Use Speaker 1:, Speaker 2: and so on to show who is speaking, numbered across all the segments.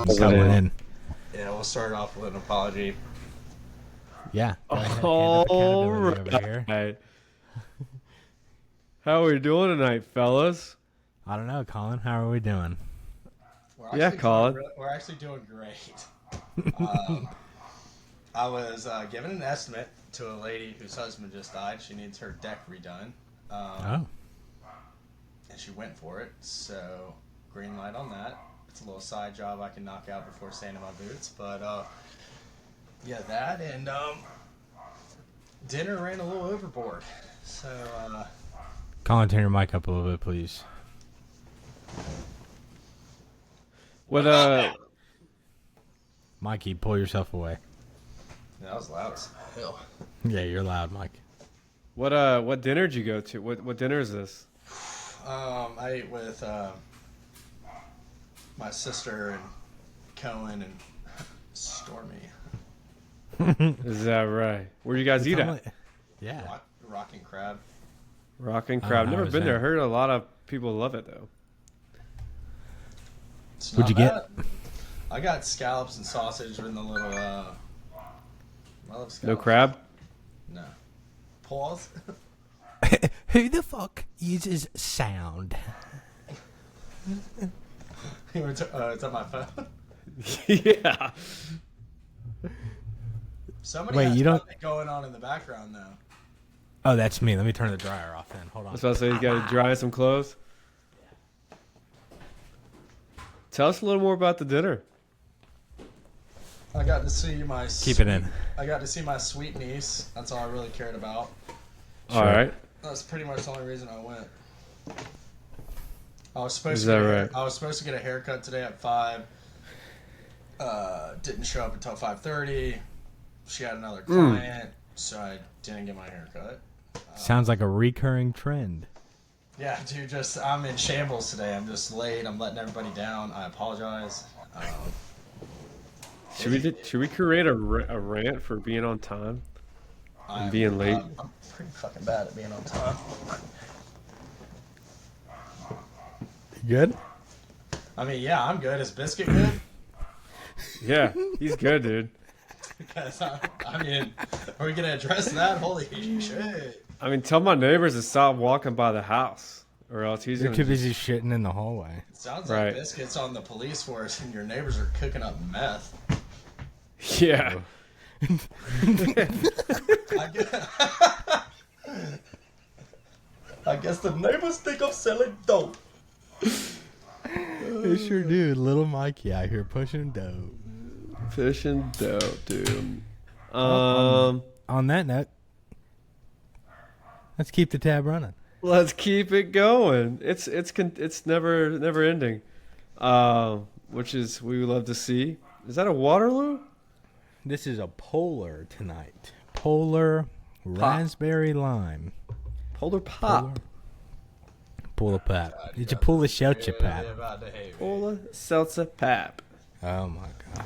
Speaker 1: Colin's coming in.
Speaker 2: Yeah, we'll start off with an apology.
Speaker 1: Yeah. Go ahead. Hand of
Speaker 3: All
Speaker 1: accountability over here.
Speaker 3: right. How are we doing tonight, fellas?
Speaker 1: I don't know, Colin. How are we doing?
Speaker 3: Yeah, Colin.
Speaker 2: We're actually doing great. I was given an estimate to a lady whose husband just died. She needs her deck redone.
Speaker 1: Oh.
Speaker 2: And she went for it, so green light on that. It's a little side job I can knock out before sanding my boots, but yeah, that and dinner ran a little overboard. So
Speaker 1: Colin, turn your mic up a little bit, please.
Speaker 3: What
Speaker 1: Mikey, pull yourself away.
Speaker 2: that was loud as hell.
Speaker 1: Yeah, you're loud, Mike.
Speaker 3: what dinner did you go to? What dinner is this?
Speaker 2: I ate with my sister and Cohen and Stormy.
Speaker 3: Is that right? Where you guys eat at?
Speaker 1: Yeah.
Speaker 2: Rocking Crab.
Speaker 3: Rockin' Crab.
Speaker 1: how
Speaker 3: Never
Speaker 1: was
Speaker 3: been there.
Speaker 1: that?
Speaker 3: Heard a lot of people love it though.
Speaker 2: It's
Speaker 1: What'd
Speaker 2: not
Speaker 1: you
Speaker 2: bad. I got scallops and sausage in the little. I love scallops.
Speaker 3: No crab?
Speaker 2: No. Pause.
Speaker 1: Who the fuck uses sound?
Speaker 2: It's on my phone.
Speaker 3: Yeah.
Speaker 2: Somebody
Speaker 1: Wait,
Speaker 2: has
Speaker 1: you don't-
Speaker 2: something going on in the background though.
Speaker 1: Oh, that's me. Let me turn the dryer off then. Hold
Speaker 3: I
Speaker 1: on.
Speaker 3: was about to say you got to dry some clothes. Tell us a little more about the dinner.
Speaker 2: I got to see my.
Speaker 1: Keep it in.
Speaker 2: I got to see my sweet niece. That's all I really cared about.
Speaker 3: All right.
Speaker 2: That's pretty much the only reason I went. I was supposed
Speaker 3: Is
Speaker 2: to
Speaker 3: that
Speaker 2: get
Speaker 3: right?
Speaker 2: I was supposed to get a haircut today at 5. Didn't show up until 5:30. She had another client, so I didn't get my haircut.
Speaker 1: Sounds like a recurring trend.
Speaker 2: Yeah, dude, I'm in shambles today. I'm just late. I'm letting everybody down. I apologize.
Speaker 3: Should we create a rant for being on time and being late?
Speaker 2: I'm pretty fucking bad at being on time.
Speaker 1: Good?
Speaker 2: I mean, yeah, I'm good. Is Biscuit good?
Speaker 3: Yeah, he's good, dude.
Speaker 2: Because I mean, are we gonna address that? Holy shit!
Speaker 3: I mean, tell my neighbors to stop walking by the house, or else he's
Speaker 1: You're
Speaker 3: gonna
Speaker 1: too busy shitting in the hallway.
Speaker 2: It sounds
Speaker 3: Right.
Speaker 2: like Biscuit's on the police force, and your neighbors are cooking up meth.
Speaker 3: Yeah.
Speaker 2: I guess the neighbors think I'm selling dope.
Speaker 1: They sure do. Little Mikey out here pushing dope.
Speaker 3: Fishing dope, dude.
Speaker 1: On that note, let's keep the tab running.
Speaker 3: Let's keep it going. It's never ending. Which is we would love to see. Is that a Waterloo?
Speaker 1: This is a polar tonight. Polar raspberry lime.
Speaker 3: Polar Pop.
Speaker 1: Polar pap. Did you pull the shelter pap?
Speaker 3: Polar Seltzer Pap.
Speaker 1: Oh my god.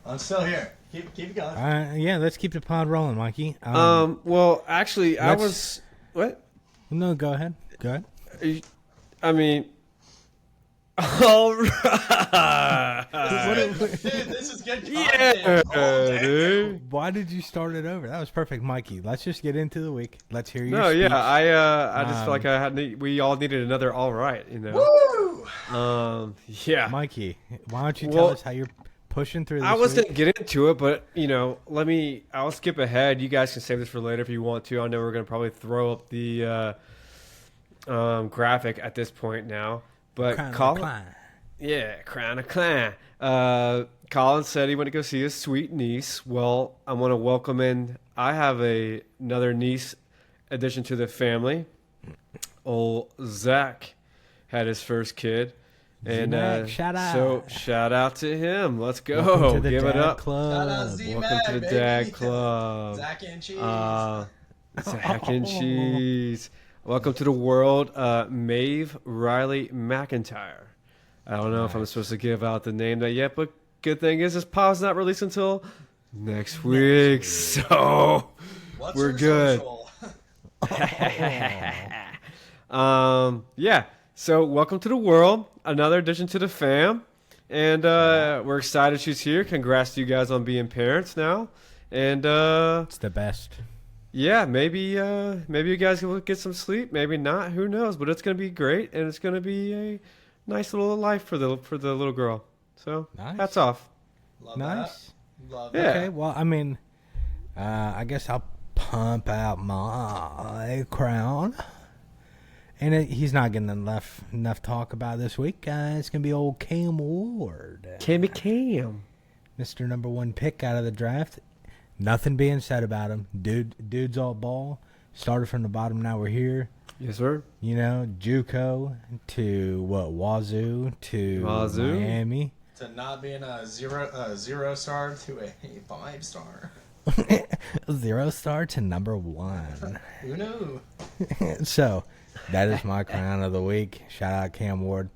Speaker 2: I'm still here. Keep it going.
Speaker 1: Yeah, let's keep the pod rolling, Mikey.
Speaker 3: Well, actually, I
Speaker 1: let's-
Speaker 3: was what?
Speaker 1: No, go ahead. Go ahead.
Speaker 3: I mean, all right.
Speaker 2: Dude, this is good
Speaker 3: Yeah,
Speaker 2: content.
Speaker 3: dude.
Speaker 1: Why did you start it over? That was perfect, Mikey. Let's just get into the week. Let's hear your
Speaker 3: No,
Speaker 1: speech.
Speaker 3: yeah, I just felt like we all needed another all right, you know.
Speaker 2: Woo!
Speaker 3: Yeah.
Speaker 1: Mikey, why don't you tell
Speaker 3: Well,
Speaker 1: us how you're pushing through this
Speaker 3: I was
Speaker 1: week?
Speaker 3: gonna get into it, but I'll skip ahead. You guys can save this for later if you want to. I know we're gonna probably throw up the graphic at this point now, but
Speaker 1: Crown of
Speaker 3: Colin,
Speaker 1: Klein.
Speaker 3: yeah, Crown of Clan. Colin said he went to go see his sweet niece. Well, I want to welcome in. I have another niece addition to the family. Old Zach had his first kid. And
Speaker 1: Z-Mac, shout out.
Speaker 3: So shout out to him. Let's go.
Speaker 1: Welcome to the
Speaker 3: Give
Speaker 1: Dad
Speaker 3: it up.
Speaker 1: Club.
Speaker 2: Shout out Z-Mac,
Speaker 3: Welcome to the
Speaker 2: baby.
Speaker 3: Dad Club.
Speaker 2: Zach and cheese.
Speaker 3: Zach and cheese. Welcome to the world, Maeve Riley McIntyre. I don't know if I'm supposed to give out the name that yet, but good thing is this pod's not released until next week, so
Speaker 2: What's
Speaker 3: we're
Speaker 2: her
Speaker 3: good.
Speaker 2: social?
Speaker 3: Yeah. So, welcome to the world. Another addition to the fam. And we're excited she's here. Congrats to you guys on being parents now. And
Speaker 1: It's the best.
Speaker 3: yeah, maybe you guys will get some sleep. Maybe not. Who knows? But it's going to be great. And it's going to be a nice little life for the little girl. So,
Speaker 1: Nice.
Speaker 3: hats off.
Speaker 2: Love
Speaker 1: Nice.
Speaker 2: that. Love
Speaker 3: Yeah.
Speaker 2: that.
Speaker 1: Okay, well, I mean, I guess I'll pump out my crown. And he's not getting enough talk about this week. It's going to be old Cam Ward.
Speaker 3: Cammy Cam.
Speaker 1: Mr. Number 1 pick out of the draft. Nothing being said about him. Dude's all ball. Started from the bottom, now we're here.
Speaker 3: Yes, sir.
Speaker 1: You know, JUCO to Wazoo to
Speaker 3: Wazoo.
Speaker 1: Miami.
Speaker 2: To not being a zero star to a 5-star.
Speaker 1: 0 star to number 1.
Speaker 2: Who knew?
Speaker 1: So, that is my crown of the week. Shout out Cam Ward.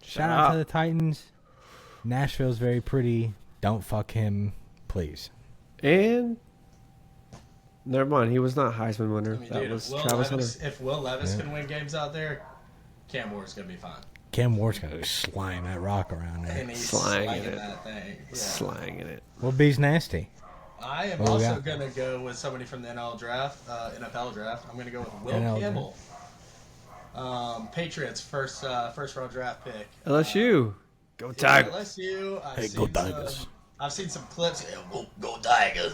Speaker 1: Shout out to the Titans. Nashville's very pretty. Don't fuck him, please.
Speaker 3: And never mind, he was not Heisman winner.
Speaker 2: I mean,
Speaker 3: That
Speaker 2: dude,
Speaker 3: was
Speaker 2: if
Speaker 3: Travis Hunter.
Speaker 2: Will Levis can win games out there, Cam Ward's gonna be fine.
Speaker 1: Cam Ward's going to slam that rock around there.
Speaker 2: And he's
Speaker 3: Slanging
Speaker 2: slanging
Speaker 3: it.
Speaker 2: that thing. Yeah.
Speaker 3: Slanging it.
Speaker 1: Well, Beaz nasty.
Speaker 2: I am
Speaker 1: What do we
Speaker 2: also
Speaker 1: got?
Speaker 2: gonna go with somebody from the NFL draft. I'm gonna go with Will
Speaker 1: NL
Speaker 2: Campbell. Patriots first round draft pick.
Speaker 3: LSU. Go
Speaker 2: Yeah,
Speaker 3: Tigers.
Speaker 2: LSU.
Speaker 1: Hey, go Tigers.
Speaker 2: I've seen some clips. Yeah, go Tigers.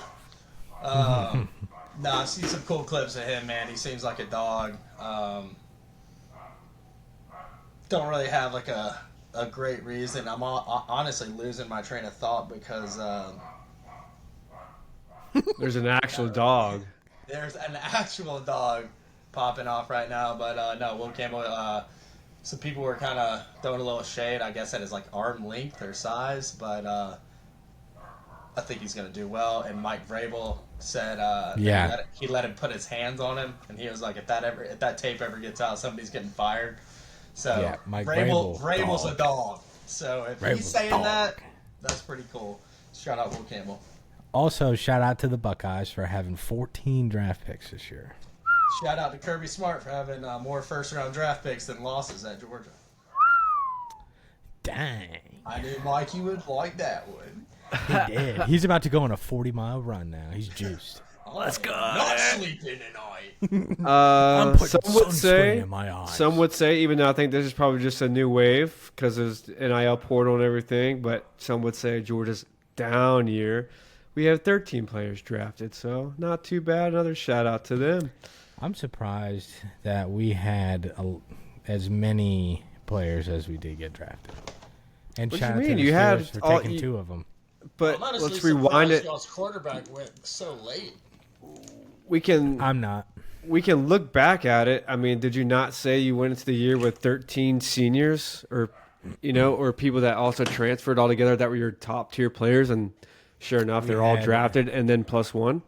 Speaker 2: No, I've seen some cool clips of him, man. He seems like a dog. Don't really have like a great reason. I'm honestly losing my train of thought because
Speaker 3: There's an actual dog.
Speaker 2: there's an actual dog popping off right now. But no, Will Campbell. Some people were kind of throwing a little shade, I guess, at his like arm length or size, but I think he's going to do well. And Mike Vrabel said
Speaker 1: Yeah.
Speaker 2: he let him put his hands on him, and he was like, if that tape ever gets out, somebody's getting fired. So
Speaker 1: Yeah, Mike
Speaker 2: Vrabel's
Speaker 1: dog.
Speaker 2: a dog. So if
Speaker 1: Vrabel's
Speaker 2: he's saying
Speaker 1: dog.
Speaker 2: that, that's pretty cool. Shout out Will Campbell.
Speaker 1: Also, shout out to the Buckeyes for having 14 draft picks this year.
Speaker 2: Shout out to Kirby Smart for having more first-round draft picks than losses at Georgia.
Speaker 1: Dang.
Speaker 2: I knew Mikey would like that one.
Speaker 1: He did. He's about to go on a 40-mile run now. He's juiced.
Speaker 3: Let's go.
Speaker 2: Not sleeping tonight.
Speaker 3: Some would
Speaker 1: sunscreen
Speaker 3: say,
Speaker 1: in my eyes.
Speaker 3: even though I think this is probably just a new wave because there's NIL portal and everything, but some would say Georgia's down year. We have 13 players drafted, so not too bad. Another shout out to them.
Speaker 1: I'm surprised that we had as many players as we did get drafted. And
Speaker 3: What
Speaker 1: shout
Speaker 3: you
Speaker 1: out
Speaker 3: mean?
Speaker 1: to the
Speaker 3: You had
Speaker 1: Steelers for
Speaker 3: all-
Speaker 1: taking
Speaker 3: you-
Speaker 1: 2 of them.
Speaker 3: But
Speaker 2: I'm honestly
Speaker 3: let's rewind it.
Speaker 2: Y'all's quarterback went so late.
Speaker 3: We can
Speaker 1: I'm not.
Speaker 3: look back at it. I mean, did you not say you went into the year with 13 seniors or people that also transferred altogether that were your top tier players? And sure enough, they're all
Speaker 1: had-
Speaker 3: drafted and then plus one.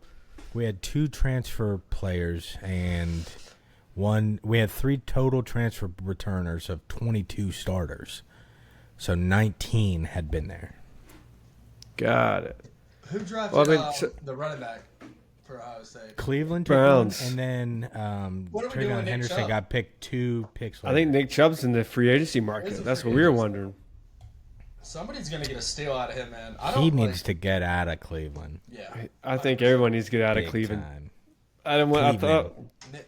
Speaker 1: We had 2 transfer players and we had 3 total transfer returners of 22 starters. So 19 had been there.
Speaker 3: Got it.
Speaker 2: Who drafted
Speaker 3: Well, I mean,
Speaker 2: the running back for Ohio State?
Speaker 1: Cleveland took
Speaker 3: Browns.
Speaker 1: one, and then
Speaker 2: What are we doing
Speaker 1: Travion
Speaker 2: with Nick
Speaker 1: Henderson
Speaker 2: Chubb?
Speaker 1: got picked 2 picks
Speaker 3: I
Speaker 1: later.
Speaker 3: think Nick Chubb's in the free agency
Speaker 2: He's
Speaker 3: market.
Speaker 2: a
Speaker 3: That's
Speaker 2: free
Speaker 3: what we were
Speaker 2: agent.
Speaker 3: wondering.
Speaker 2: Somebody's gonna get a steal out of him, man. I don't
Speaker 1: He
Speaker 2: like-
Speaker 1: needs to get out of Cleveland.
Speaker 2: Yeah.
Speaker 3: I think everyone needs to get out of
Speaker 1: Big
Speaker 3: Cleveland.
Speaker 1: time.
Speaker 3: I didn't want. I
Speaker 1: Cleveland.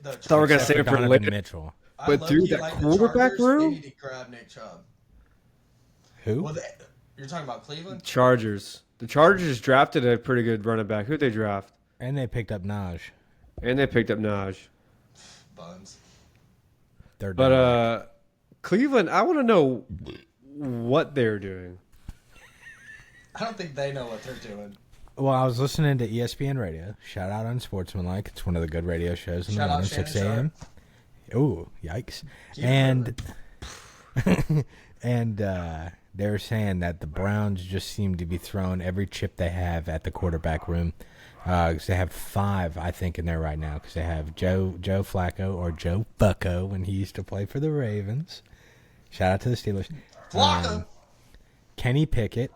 Speaker 3: thought we were gonna
Speaker 1: Except
Speaker 3: save
Speaker 1: for
Speaker 3: it for
Speaker 1: Donovan
Speaker 3: later.
Speaker 1: Mitchell.
Speaker 3: But dude, that quarterback room?
Speaker 2: They need to grab Nick Chubb.
Speaker 1: Who?
Speaker 2: Well, you're talking about Cleveland?
Speaker 3: Chargers. The Chargers drafted a pretty good running back. Who'd they draft?
Speaker 1: And they picked up Naj.
Speaker 3: And they picked up Najee.
Speaker 2: Buns.
Speaker 1: They're
Speaker 3: But
Speaker 1: done.
Speaker 3: Cleveland, I want to know what they're doing.
Speaker 2: I don't think they know what they're doing.
Speaker 1: Well, I was listening to ESPN Radio. Shout out Unsportsmanlike. It's one of the good radio shows in the
Speaker 2: Shout out
Speaker 1: morning,
Speaker 2: Shannon
Speaker 1: 6 a.m. Ooh, yikes.
Speaker 2: Keep it
Speaker 1: And they were saying that the Browns just seem to be throwing every chip they have at the quarterback room. 'Cause they have 5, I think, in there right now. Because they have Joe Flacco, or Joe Bucko, when he used to play for the Ravens. Shout out to the Steelers.
Speaker 2: Flocka.
Speaker 1: Kenny Pickett.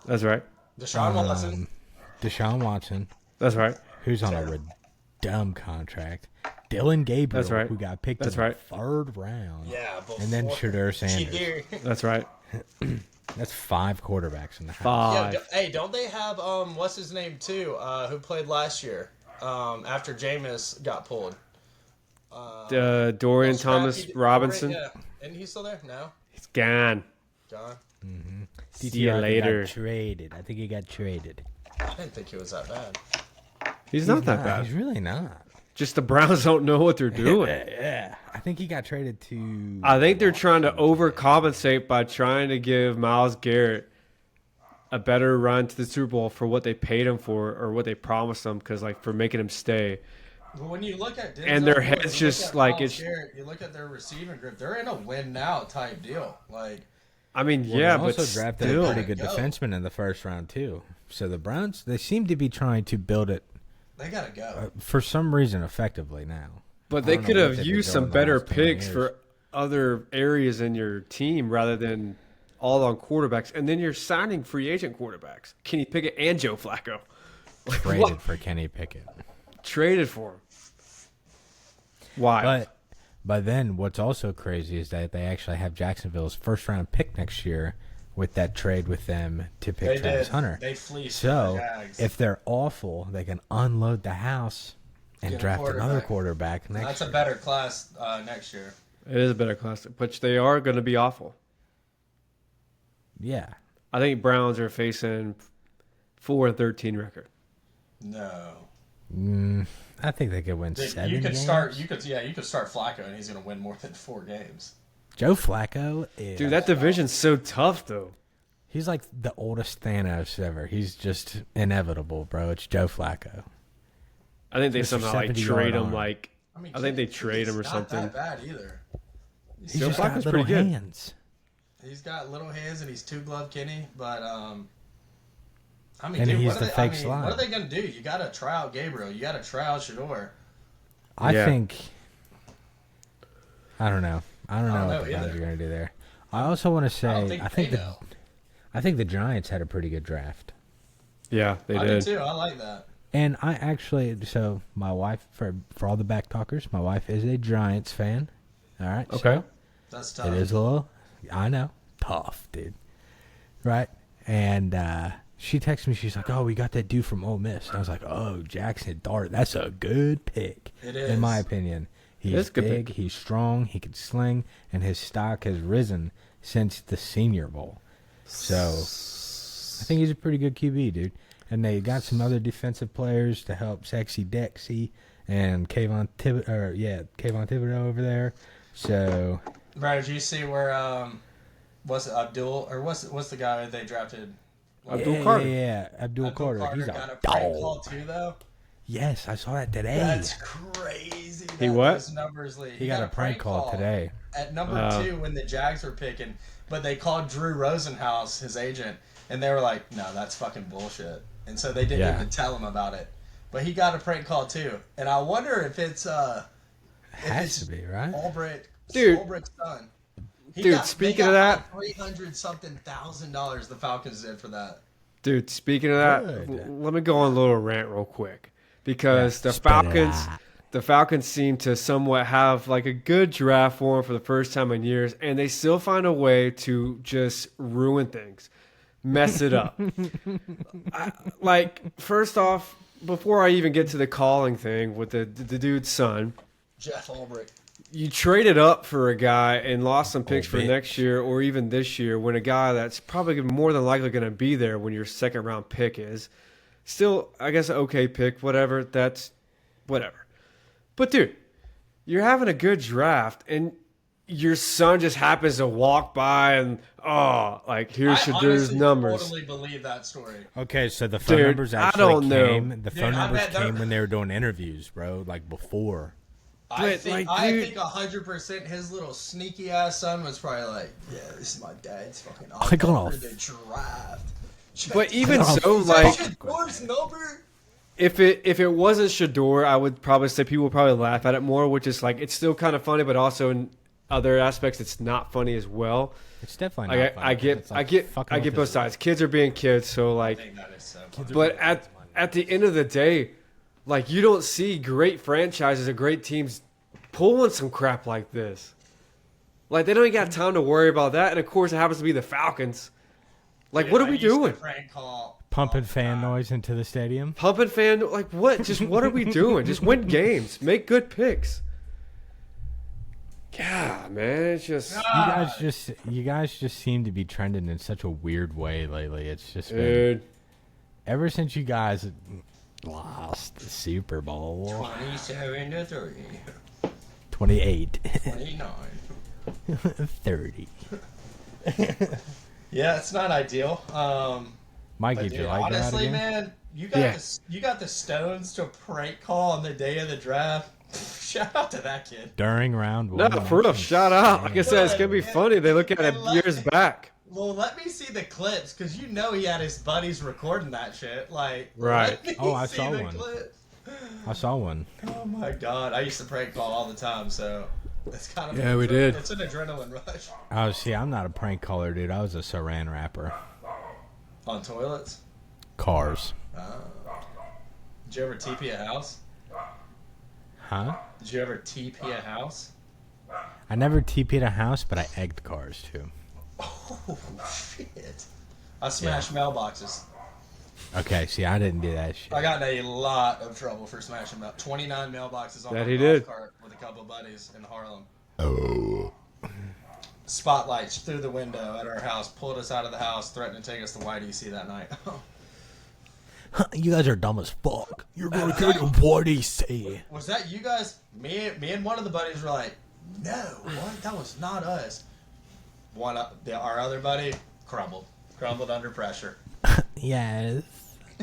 Speaker 3: That's right.
Speaker 2: Deshaun Watson.
Speaker 1: Deshaun Watson,
Speaker 3: That's right.
Speaker 1: who's on a dumb contract. Dylan Gabriel,
Speaker 3: That's right.
Speaker 1: who got picked
Speaker 3: That's
Speaker 1: in
Speaker 3: right.
Speaker 1: the 3rd round.
Speaker 2: Yeah,
Speaker 1: And then Shedeur Sanders.
Speaker 3: That's right.
Speaker 1: That's 5 quarterbacks in the house.
Speaker 3: Five.
Speaker 2: Yeah, hey, don't they have what's his name too? Who played last year? After Jameis got pulled.
Speaker 3: Dorian
Speaker 2: Scrappy
Speaker 3: Thomas Robinson.
Speaker 2: Yeah, isn't he still there? No,
Speaker 3: He's gone.
Speaker 2: John.
Speaker 3: See you later.
Speaker 1: Got traded. I think he got traded.
Speaker 2: I didn't think he was that bad.
Speaker 3: He's not that bad.
Speaker 1: He's really not.
Speaker 3: Just the Browns don't know what they're doing.
Speaker 1: Yeah. I think he got traded to...
Speaker 3: I think they're trying to overcompensate by trying to give Myles Garrett a better run to the Super Bowl for what they paid him for or what they promised him, because like for making him stay.
Speaker 2: But when you look at Denzel,
Speaker 3: And their
Speaker 2: when you
Speaker 3: heads
Speaker 2: look
Speaker 3: just
Speaker 2: at
Speaker 3: like
Speaker 2: Myles
Speaker 3: it's.
Speaker 2: Garrett, you look at their receiving group; they're in a win now type deal. Like,
Speaker 3: I mean,
Speaker 1: Well,
Speaker 3: yeah,
Speaker 1: they
Speaker 3: but
Speaker 1: also drafted
Speaker 3: still.
Speaker 1: a pretty good
Speaker 2: Go.
Speaker 1: defenseman in the 1st round, too. So the Browns, they seem to be trying to build it
Speaker 2: they gotta go.
Speaker 1: for some reason effectively now.
Speaker 3: But
Speaker 1: I
Speaker 3: they
Speaker 1: don't know
Speaker 3: could
Speaker 1: what
Speaker 3: have
Speaker 1: they've been
Speaker 3: used
Speaker 1: doing
Speaker 3: some
Speaker 1: the
Speaker 3: better
Speaker 1: last 10
Speaker 3: picks
Speaker 1: years.
Speaker 3: for other areas in your team rather than all on quarterbacks. And then you're signing free agent quarterbacks. Kenny Pickett and Joe Flacco.
Speaker 1: Traded
Speaker 3: What?
Speaker 1: for Kenny Pickett.
Speaker 3: Traded for him. Why?
Speaker 1: But then what's also crazy is that they actually have Jacksonville's 1st round pick next year with that trade with them to pick
Speaker 2: They
Speaker 1: Travis
Speaker 2: did.
Speaker 1: Hunter.
Speaker 2: They fleeced
Speaker 1: So
Speaker 2: the Jags.
Speaker 1: if they're awful, they can unload the house and
Speaker 2: Get a
Speaker 1: draft another
Speaker 2: quarterback.
Speaker 1: quarterback next
Speaker 2: That's
Speaker 1: year.
Speaker 2: a better class next year.
Speaker 3: It is a better class, but they are going to be awful.
Speaker 1: Yeah.
Speaker 3: I think Browns are facing 4-13 record.
Speaker 2: No.
Speaker 1: I think they could win
Speaker 2: Dude,
Speaker 1: 7
Speaker 2: you could
Speaker 1: games.
Speaker 2: start. You could start Flacco, and he's gonna win more than 4 games.
Speaker 1: Joe Flacco is...
Speaker 3: Dude, that division's so tough, though.
Speaker 1: He's like the oldest Thanos ever. He's just inevitable, bro. It's Joe Flacco.
Speaker 3: I think they
Speaker 1: Mr.
Speaker 3: somehow like
Speaker 1: 70-yard
Speaker 3: trade him.
Speaker 1: arm.
Speaker 3: Like I think they trade him or
Speaker 2: He's
Speaker 3: something.
Speaker 2: Not that bad either.
Speaker 1: He's
Speaker 3: Joe
Speaker 1: just got
Speaker 3: Flacco's
Speaker 1: little
Speaker 3: pretty good.
Speaker 1: hands.
Speaker 2: He's got little hands and he's 2-glove Kenny, but I mean,
Speaker 1: And
Speaker 2: dude,
Speaker 1: he's
Speaker 2: what are
Speaker 1: the
Speaker 2: they,
Speaker 1: fake
Speaker 2: I mean,
Speaker 1: slide.
Speaker 2: what are they gonna do? You got to try out Gabriel. You got to try out Shedeur.
Speaker 1: I
Speaker 3: Yeah.
Speaker 1: think... I don't know. I don't know
Speaker 2: know
Speaker 1: what the Browns
Speaker 2: either.
Speaker 1: are going to do there. I also want to say...
Speaker 2: I don't think they know.
Speaker 1: I think the Giants had a pretty good draft.
Speaker 3: Yeah, they
Speaker 2: I do
Speaker 3: did.
Speaker 2: too. I like that.
Speaker 1: And I actually... So, my wife, for all the back talkers, my wife is a Giants fan. All right?
Speaker 3: Okay.
Speaker 1: So
Speaker 2: That's tough.
Speaker 1: it is a little... I know. Tough, dude. Right? And she texted me. She's like, "Oh, we got that dude from Ole Miss." And I was like, "Oh, Jackson Dart. That's a good pick."
Speaker 2: It
Speaker 1: in my
Speaker 2: is.
Speaker 1: opinion.
Speaker 3: is
Speaker 1: He's
Speaker 3: a good
Speaker 1: big.
Speaker 3: pick.
Speaker 1: He's strong. He can sling, and his stock has risen since the Senior Bowl. So I think he's a pretty good QB, dude. And they got some other defensive players to help Sexy Dexy and Kayvon Thibodeau over there. So
Speaker 2: Bro, did you see where what's it, Abdul or what's the guy they drafted?
Speaker 3: Abdul Carter.
Speaker 1: Yeah, Abdul Carter. He's
Speaker 2: got
Speaker 1: a
Speaker 2: a prank call
Speaker 1: dog.
Speaker 2: too, though.
Speaker 1: Yes, I saw that today.
Speaker 2: That's crazy.
Speaker 3: He
Speaker 2: that
Speaker 3: what?
Speaker 2: those numbers lead.
Speaker 1: He got a prank call today.
Speaker 2: At number
Speaker 3: Oh.
Speaker 2: 2 when the Jags were picking, but they called Drew Rosenhaus, his agent, and they were like, "No, that's fucking bullshit." And so they didn't
Speaker 1: Yeah.
Speaker 2: even tell him about it. But he got a prank call too, and I wonder if it's
Speaker 1: Has to be, right?
Speaker 3: Dude.
Speaker 2: Albrecht's son.
Speaker 3: Dude, speaking of that-
Speaker 2: $300-something-thousand the Falcons did for that.
Speaker 3: Dude, speaking of that,
Speaker 1: Good.
Speaker 3: let me go on a little rant real quick because
Speaker 1: Yeah,
Speaker 3: the
Speaker 1: spit it
Speaker 3: Falcons,
Speaker 1: out.
Speaker 3: the Falcons seem to somewhat have like a good draft for them for the first time in years, and they still find a way to just ruin things, mess it up. First off, before I even get to the calling thing with the dude's son,
Speaker 2: Jeff Albrecht.
Speaker 3: you traded up for a guy and lost some picks for
Speaker 1: bitch.
Speaker 3: next year or even this year when a guy that's probably more than likely going to be there when your second round pick is still, I guess, an okay pick, whatever. That's whatever. But dude, you're having a good draft and your son just happens to walk by and here's
Speaker 2: I
Speaker 3: Shadeur's
Speaker 2: honestly
Speaker 3: numbers.
Speaker 2: totally believe that story.
Speaker 1: Okay, so the phone
Speaker 3: Dude,
Speaker 1: numbers
Speaker 3: I
Speaker 1: actually
Speaker 3: don't know.
Speaker 1: came. The phone
Speaker 2: Dude, I
Speaker 1: numbers
Speaker 2: bet they're-
Speaker 1: came when they were doing interviews, bro. Like before.
Speaker 2: I
Speaker 3: But,
Speaker 2: think
Speaker 3: like, dude-
Speaker 2: 100% his little sneaky ass son was probably like, "Yeah, this is my dad's fucking
Speaker 1: I got
Speaker 2: number
Speaker 1: off.
Speaker 2: in the draft."
Speaker 3: But even
Speaker 1: Oh,
Speaker 3: so,
Speaker 2: Is
Speaker 3: like,
Speaker 2: that Shadeur's number?
Speaker 3: if it wasn't Shador, I would probably say people would probably laugh at it more, which is like it's still kind of funny, but also in other aspects it's not funny as well.
Speaker 1: It's definitely not funny.
Speaker 3: I get
Speaker 1: It's like fucking with
Speaker 3: both
Speaker 1: his-
Speaker 3: sides. Kids are being kids, so
Speaker 2: I
Speaker 3: like,
Speaker 2: think that is so.
Speaker 1: Kids
Speaker 2: funny.
Speaker 1: are
Speaker 3: but at the end of the day, Like, you don't see great franchises or great teams pulling some crap like this. Like, they don't even got time to worry about that. And, of course, it happens to be the Falcons. Like,
Speaker 2: Dude,
Speaker 3: what are
Speaker 2: I
Speaker 3: we
Speaker 2: used to
Speaker 3: doing?
Speaker 2: prank call
Speaker 1: Pumping
Speaker 2: all the
Speaker 1: fan
Speaker 2: time.
Speaker 1: noise into the stadium.
Speaker 3: Pumping fan, like, what? Just what are we doing? Just win games. Make good picks. Yeah, man, it's just...
Speaker 1: You guys just seem to be trending in such a weird way lately. It's just been,
Speaker 3: Dude.
Speaker 1: ever since you guys lost the Super Bowl
Speaker 2: 27 to 30.
Speaker 1: 28
Speaker 2: 29.
Speaker 1: 30.
Speaker 2: Yeah, it's not ideal.
Speaker 1: Mikey,
Speaker 2: But
Speaker 1: did
Speaker 2: dude,
Speaker 1: you like that
Speaker 2: honestly,
Speaker 1: again?
Speaker 2: man,
Speaker 3: Yeah.
Speaker 2: you got the stones to prank call on the day of the draft. Shout out to that kid.
Speaker 1: During round
Speaker 3: No,
Speaker 1: one.
Speaker 3: for real,
Speaker 1: that's
Speaker 3: shout out. Like I
Speaker 1: insane.
Speaker 3: said, it's going to be funny. They look at it years back.
Speaker 2: Well, let me see the clips, because you know he had his buddies recording that shit. Like,
Speaker 3: Right.
Speaker 2: let me
Speaker 1: Oh, I
Speaker 2: see
Speaker 1: saw
Speaker 2: the
Speaker 1: one.
Speaker 2: clips.
Speaker 1: I saw one.
Speaker 2: Oh my god, I used to prank call all the time, so it's kind of
Speaker 3: Yeah, we did.
Speaker 2: It's an adrenaline rush.
Speaker 1: Oh, see, I'm not a prank caller, dude. I was a saran wrapper.
Speaker 2: On toilets.
Speaker 1: Cars.
Speaker 2: Did you ever TP a house?
Speaker 1: Huh?
Speaker 2: Did you ever TP a house?
Speaker 1: I never TP'd a house, but I egged cars, too.
Speaker 2: Oh shit! I smashed mailboxes.
Speaker 1: Okay, see, I didn't do that shit.
Speaker 2: I got in a lot of trouble for smashing 29 mailboxes on
Speaker 3: That
Speaker 2: my
Speaker 3: he
Speaker 2: golf
Speaker 3: did.
Speaker 2: cart with a couple of buddies in Harlem.
Speaker 1: Oh.
Speaker 2: Spotlights through the window at our house, pulled us out of the house, threatened to take us to YDC that night.
Speaker 1: You guys are dumb as fuck. You're going to go to YDC.
Speaker 2: Was that you guys? Me and one of the buddies were like, no, what? That was not us. Our other buddy crumbled under pressure.
Speaker 1: Yes.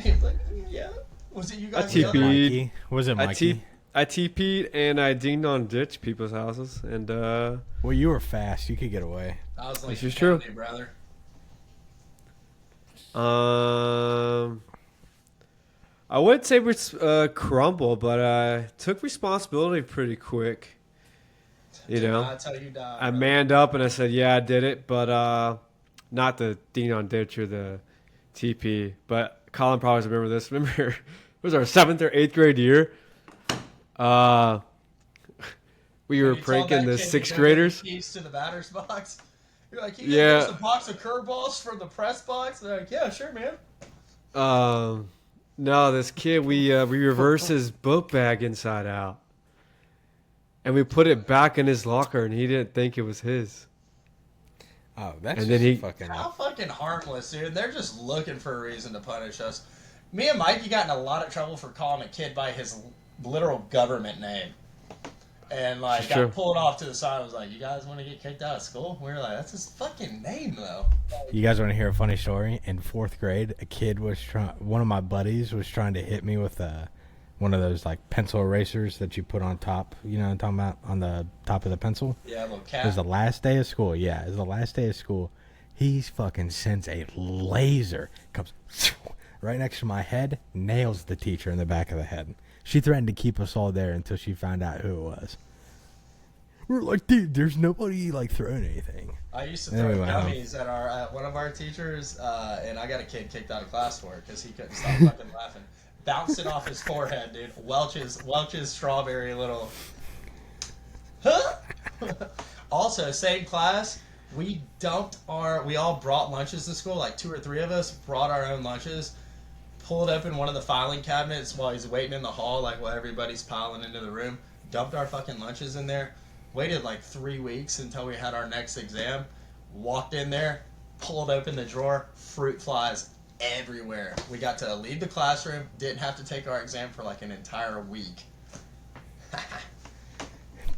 Speaker 2: He was like, yeah. Was it you guys?
Speaker 3: TP'd.
Speaker 1: Mikey? Was it
Speaker 3: I
Speaker 1: Mikey?
Speaker 3: TP'd and I dinged on ditch people's houses. And,
Speaker 1: Well, you were fast. You could get away.
Speaker 2: I was like,
Speaker 3: This is true.
Speaker 2: "Hey, brother."
Speaker 3: I wouldn't say crumble, but I took responsibility pretty quick. You know,
Speaker 2: That's how you die.
Speaker 3: I
Speaker 2: brother.
Speaker 3: manned up and I said, yeah, I did it, but not the ding on ditch or the TP. But Colin probably remember this. Remember, it was our 7th or 8th grade year. We were
Speaker 2: You told
Speaker 3: pranking
Speaker 2: that
Speaker 3: the
Speaker 2: kid to
Speaker 3: 6th
Speaker 2: go get
Speaker 3: graders.
Speaker 2: the keys to the batter's box. You're like, you
Speaker 3: Yeah.
Speaker 2: get us a box of curveballs from the press box. They're like, yeah, sure, man.
Speaker 3: No, this kid, we reversed his book bag inside out. And we put it back in his locker, and he didn't think it was his.
Speaker 1: Oh, that's
Speaker 3: And
Speaker 1: just
Speaker 3: then
Speaker 1: fucking...
Speaker 2: How fucking harmless, dude. They're just looking for a reason to punish us. Me and Mikey got in a lot of trouble for calling a kid by his literal government name. And, like,
Speaker 3: It's
Speaker 2: got
Speaker 3: true.
Speaker 2: pulled off to the side and was like, you guys want to get kicked out of school? We were like, that's his fucking name, though.
Speaker 1: You guys want to hear a funny story? In 4th grade, one of my buddies was trying to hit me with one of those, like, pencil erasers that you put on top, you know what I'm talking about, on the top of the pencil.
Speaker 2: Yeah, little
Speaker 1: It was
Speaker 2: cat.
Speaker 1: the last day of school. Yeah, it was the last day of school. He fucking sends a laser, comes right next to my head, nails the teacher in the back of the head. She threatened to keep us all there until she found out who it was. We were like, dude, there's nobody, like, throwing anything.
Speaker 2: I used to throw
Speaker 1: Anyway,
Speaker 2: gummies at one of our teachers, and I got a kid kicked out of class for it because he couldn't stop fucking laughing. Bouncing off his forehead, dude. Welch's strawberry little. Huh? Also, same class. We all brought lunches to school. Like 2 or 3 of us brought our own lunches. Pulled open one of the filing cabinets while he's waiting in the hall, like while everybody's piling into the room. Dumped our fucking lunches in there. Waited like 3 weeks until we had our next exam. Walked in there, pulled open the drawer, fruit flies everywhere. We got to leave the classroom, didn't have to take our exam for like an entire week.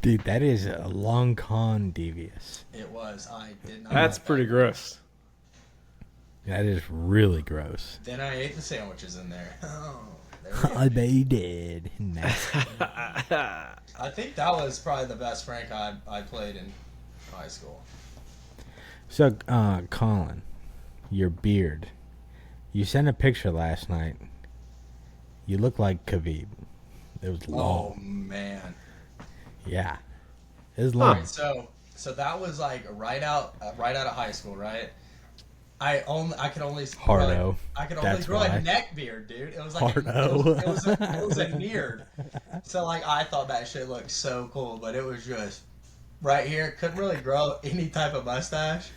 Speaker 1: Dude, that is a long con devious.
Speaker 2: It was. I did not.
Speaker 3: That's
Speaker 2: like
Speaker 3: pretty
Speaker 2: that.
Speaker 3: gross.
Speaker 1: That is really gross.
Speaker 2: Then I ate the sandwiches in there. Oh, there we go.
Speaker 1: I bet you did. Nice.
Speaker 2: I think that was probably the best prank I played in high school.
Speaker 1: So, Colin, your beard. You sent a picture last night. You look like Khabib. It was
Speaker 2: Oh
Speaker 1: long.
Speaker 2: man.
Speaker 1: Yeah. It was long.
Speaker 2: Alright, so that was like right out of high school, right? I could only
Speaker 1: Hardo.
Speaker 2: I could only
Speaker 1: That's
Speaker 2: grow
Speaker 1: why.
Speaker 2: a neck beard, dude. It was like
Speaker 1: Hardo.
Speaker 2: it was a neared. So like I thought that shit looked so cool, but it was just right here. Couldn't really grow any type of mustache.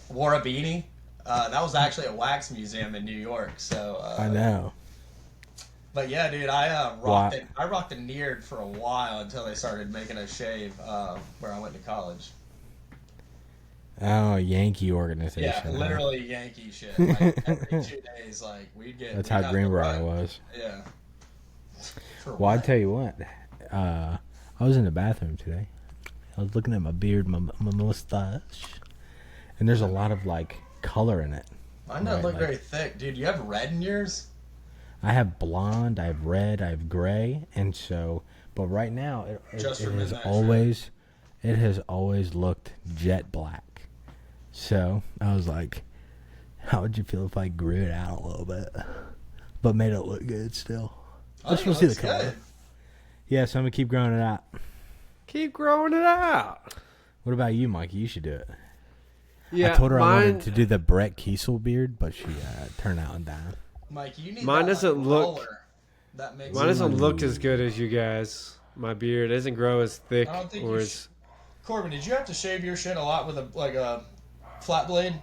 Speaker 2: Wore a beanie. That was actually a wax museum in New York. So
Speaker 1: I know.
Speaker 2: But yeah, dude, I rocked it. I rocked a neared for a while until they started making a shave where I went to college.
Speaker 1: Oh, Yankee organization.
Speaker 2: Yeah, literally Yankee shit. Like every 2 days, like
Speaker 1: That's how Greenbrier was.
Speaker 2: Yeah.
Speaker 1: Well, I tell you what, I was in the bathroom today. I was looking at my beard, my mustache, and there's a lot of like color in it.
Speaker 2: Mine doesn't look very thick, dude. You have red in yours?
Speaker 1: I have blonde, I have red, I have gray, and so. But right now, it has always looked jet black. So I was like, how would you feel if I grew it out a little bit, but made it look good still? Let's see the color. Good. Yeah, so I'm gonna keep growing it out.
Speaker 3: Keep growing it out.
Speaker 1: What about you, Mikey? You should do it.
Speaker 3: Yeah,
Speaker 1: I told her I wanted to do the Brett Kiesel beard, but she turned out and down.
Speaker 2: Mike, you need
Speaker 3: mine
Speaker 2: that,
Speaker 3: doesn't look.
Speaker 2: roller. That makes
Speaker 3: mine doesn't look as good as you guys. My beard doesn't grow as thick
Speaker 2: I don't think
Speaker 3: or as.
Speaker 2: Corbin, did you have to shave your shit a lot with a flat blade?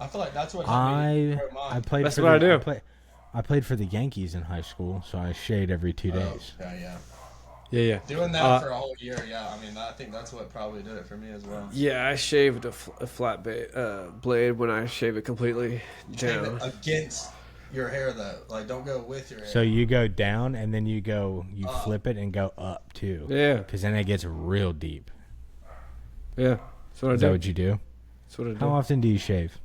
Speaker 2: I feel like that's what
Speaker 1: I played.
Speaker 3: That's
Speaker 1: for
Speaker 3: what
Speaker 1: the,
Speaker 3: I do.
Speaker 1: I played for the Yankees in high school, so I shaved every 2 days.
Speaker 2: Yeah.
Speaker 3: Yeah.
Speaker 2: Doing that for a whole year, yeah. I mean, I think that's what probably did it for me as well.
Speaker 3: Yeah, I shaved a flat blade when I shave it completely down.
Speaker 2: Shave it against your hair, though. Like, don't go with your hair.
Speaker 1: So you go down, and then you flip it and go up, too.
Speaker 3: Yeah.
Speaker 1: Because then it gets real deep.
Speaker 3: Yeah. That's what I do.
Speaker 1: Is that what you do?
Speaker 3: That's what I do.
Speaker 1: How often do you shave?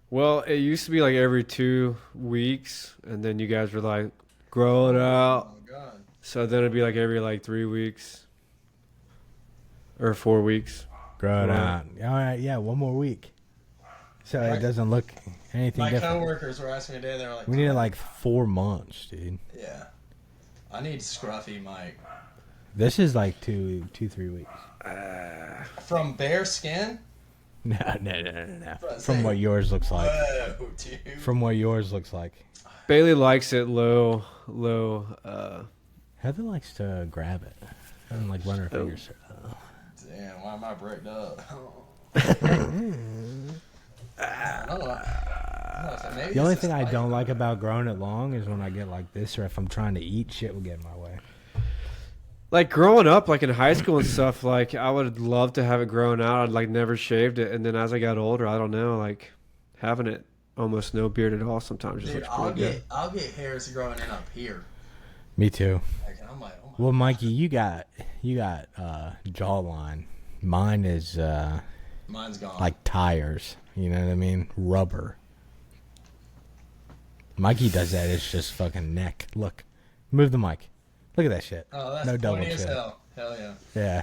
Speaker 3: Well, it used to be like every 2 weeks, and then you guys were like, grow it out.
Speaker 2: Oh, God.
Speaker 3: So then it'd be like every 3 weeks or 4 weeks.
Speaker 1: Grow it out. All right, yeah, 1 more week. So it doesn't look anything different.
Speaker 2: My coworkers were asking me today, they were like,
Speaker 1: we need like 4 months, dude.
Speaker 2: Yeah. I need scruffy, Mike.
Speaker 1: This is like 2, 3 weeks.
Speaker 2: From bare skin?
Speaker 1: No. From what yours looks like.
Speaker 2: Whoa, dude.
Speaker 1: From what yours looks like.
Speaker 3: Bailey likes it low.
Speaker 1: Heather likes to grab it. And like run her fingers through it.
Speaker 2: Damn, why am I bricked up? I don't know.
Speaker 1: The only thing I don't like about growing it long is when I get like this, or if I'm trying to eat, shit will get in my way.
Speaker 3: Like growing up, like in high school and stuff, like I would love to have it grown out. I'd like never shaved it, and then as I got older, I don't know, like having it almost no beard at all sometimes just looks pretty good.
Speaker 2: I'll get hairs growing in up here.
Speaker 1: Me too.
Speaker 2: Like, I'm like, oh my
Speaker 1: well, Mikey, you got jawline. Mine is
Speaker 2: mine's gone.
Speaker 1: like tires. You know what I mean? Rubber. Mikey does that. It's just fucking neck. Look, move the mic. Look at that shit.
Speaker 2: Oh, that's
Speaker 1: no double
Speaker 2: pointy
Speaker 1: chin.
Speaker 2: as hell. Hell yeah.
Speaker 1: Yeah.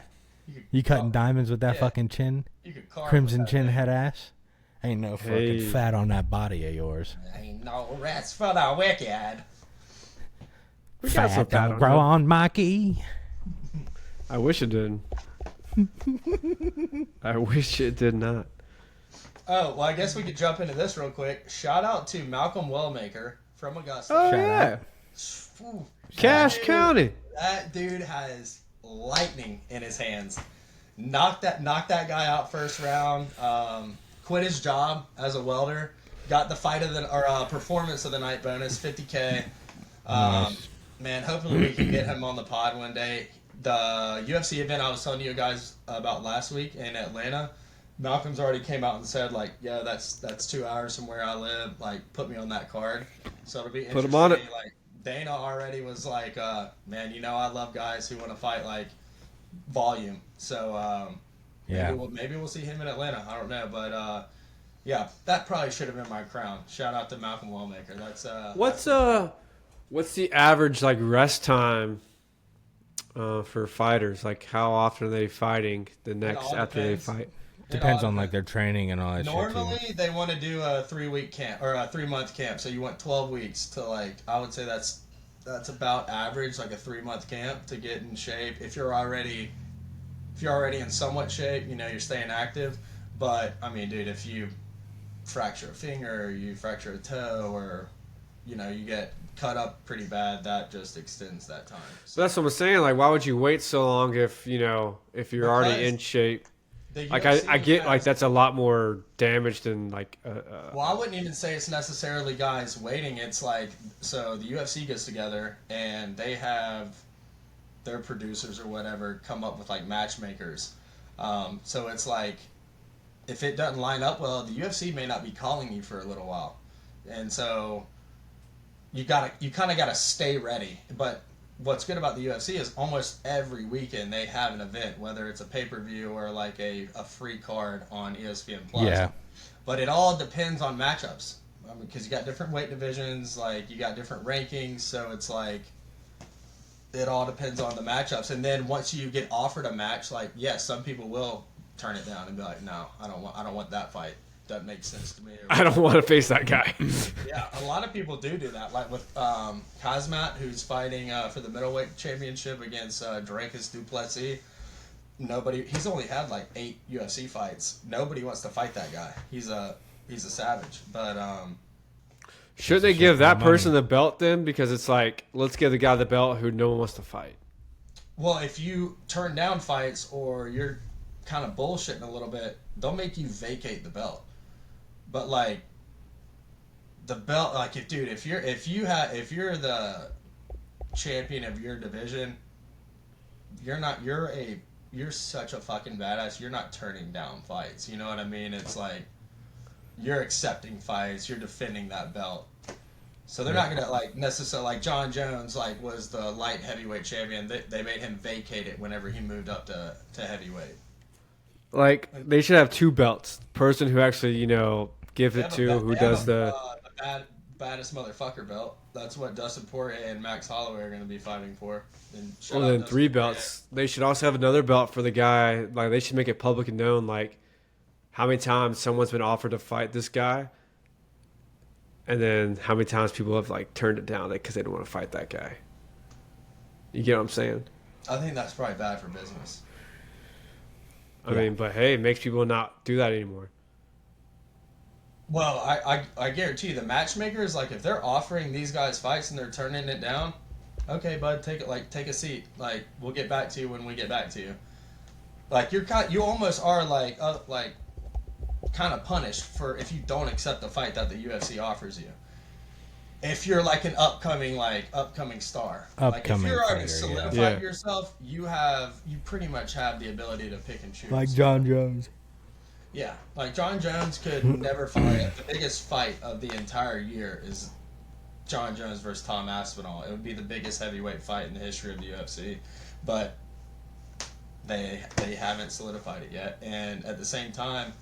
Speaker 1: You cutting diamonds with that fucking chin?
Speaker 2: You could carve
Speaker 1: Crimson chin head ass? Ain't no fucking fat on that body of yours.
Speaker 2: Ain't no rest for the wicked.
Speaker 1: Fat don't grow on Mikey.
Speaker 3: I wish it did. I wish it did not.
Speaker 2: Oh, well, I guess we could jump into this real quick. Shout out to Malcolm Wellmaker from Augusta.
Speaker 3: Oh,
Speaker 1: Shout
Speaker 3: yeah.
Speaker 2: Ooh,
Speaker 3: Cache County.
Speaker 2: That dude has lightning in his hands. Knocked that guy out first round. Quit his job as a welder. Got the performance of the night bonus, $50K.
Speaker 1: Nice.
Speaker 2: Man, hopefully we can get him on the pod one day. The UFC event I was telling you guys about last week in Atlanta, Malcolm's already came out and said, like, yeah, that's 2 hours from where I live. Like, put me on that card. So it'll be interesting.
Speaker 3: Put him on it.
Speaker 2: Like, Dana already was like, man, you know I love guys who want to fight, like, volume. So, maybe we'll see him in Atlanta. I don't know. But, yeah, that probably should have been my crown. Shout out to Malcolm Wellmaker. That's
Speaker 3: What's the average, like, rest time for fighters? Like, how often are they fighting after they fight?
Speaker 1: Depends on like their training and all that shit.
Speaker 2: Normally, they want to do a 3-week camp or a 3-month camp. So you want 12 weeks to like. I would say that's about average, like a 3-month camp to get in shape. If you're already if you're already in somewhat shape, you know, you're staying active. But I mean, dude, if you fracture a finger, you fracture a toe, or you know, you get cut up pretty bad, that just extends that time.
Speaker 3: So that's what I'm saying. Like, why would you wait so long if if you're already in shape?
Speaker 2: The
Speaker 3: Like,
Speaker 2: UFC
Speaker 3: I get like
Speaker 2: has,
Speaker 3: that's a lot more damage than like.
Speaker 2: well, I wouldn't even say it's necessarily guys waiting. It's like, so the UFC gets together and they have their producers or whatever come up with like matchmakers. So it's like, if it doesn't line up well, the UFC may not be calling you for a little while, and so you kind of gotta stay ready. But what's good about the UFC is almost every weekend they have an event, whether it's a pay-per-view or like a free card on ESPN Plus.
Speaker 1: Yeah.
Speaker 2: But it all depends on matchups. I mean, because you got different weight divisions, like you got different rankings, so it's like it all depends on the matchups. And then once you get offered a match, like yes, some people will turn it down and be like, no, I don't want that fight. Doesn't make sense to me.
Speaker 3: I don't want to face that guy.
Speaker 2: Yeah, a lot of people do that. Like with Kazmat, who's fighting for the middleweight championship against Dracus Duplessis. He's only had like 8 UFC fights. Nobody wants to fight that guy. He's a savage. But
Speaker 3: Should they give that person the belt then? Because it's like, let's give the guy the belt who no one wants to fight.
Speaker 2: well, if you turn down fights or you're kind of bullshitting a little bit, they'll make you vacate the belt. But like the belt, like if you're the champion of your division, you're such a fucking badass. You're not turning down fights. You know what I mean? It's like you're accepting fights. You're defending that belt. So they're not gonna like necessarily like John Jones like was the light heavyweight champion. They made him vacate it whenever he moved up to heavyweight.
Speaker 3: Like, they should have 2 belts. Person who actually, gives it to, who does the
Speaker 2: baddest motherfucker belt. That's what Dustin Poirier and Max Holloway are going to be fighting for. And
Speaker 3: well, then 3 belts. They should also have another belt for the guy. Like, they should make it public and known, like, how many times someone's been offered to fight this guy, and then how many times people have, like, turned it down because they don't want to fight that guy. You get what I'm saying?
Speaker 2: I think that's probably bad for business.
Speaker 3: I mean, but hey, it makes people not do that anymore.
Speaker 2: Well, I guarantee you the matchmakers, like if they're offering these guys fights and they're turning it down, okay, bud, take a seat. Like we'll get back to you when we get back to you. Like you almost are like kind of punished for if you don't accept the fight that the UFC offers you. If you're like an upcoming star, like if you're already solidified yourself, you pretty much have the ability to pick and choose.
Speaker 1: Like John Jones.
Speaker 2: Yeah, like John Jones could never fight. The biggest fight of the entire year is John Jones versus Tom Aspinall. It would be the biggest heavyweight fight in the history of the UFC, but they haven't solidified it yet. And at the same time,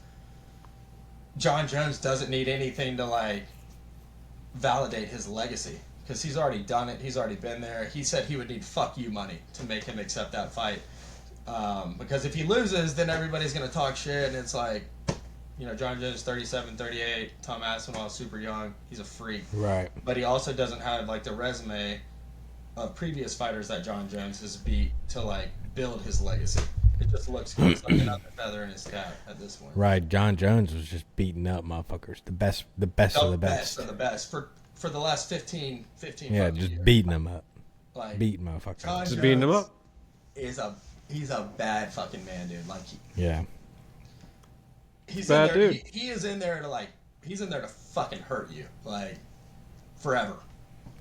Speaker 2: John Jones doesn't need anything to like validate his legacy because he's already done it. He's already been there. He said he would need fuck you money to make him accept that fight. Because if he loses, then everybody's going to talk shit, and it's like, John Jones 37, 38, Tom Aspinall super young. He's a freak.
Speaker 1: Right.
Speaker 2: But he also doesn't have like the resume of previous fighters that John Jones has beat to like build his legacy. It just looks good. It's like another feather in his cap at this point.
Speaker 1: Right. John Jones was just beating up motherfuckers. The best of the best.
Speaker 2: The best of the best for the last 15
Speaker 1: yeah, just
Speaker 2: years.
Speaker 1: beating them up.
Speaker 2: Like
Speaker 1: beating motherfuckers.
Speaker 2: John
Speaker 3: Just
Speaker 2: Jones
Speaker 3: beating them up.
Speaker 2: He's a bad fucking man, dude. Like he's
Speaker 3: bad
Speaker 2: in there,
Speaker 3: dude.
Speaker 2: He is in there to he's in there to fucking hurt you like forever.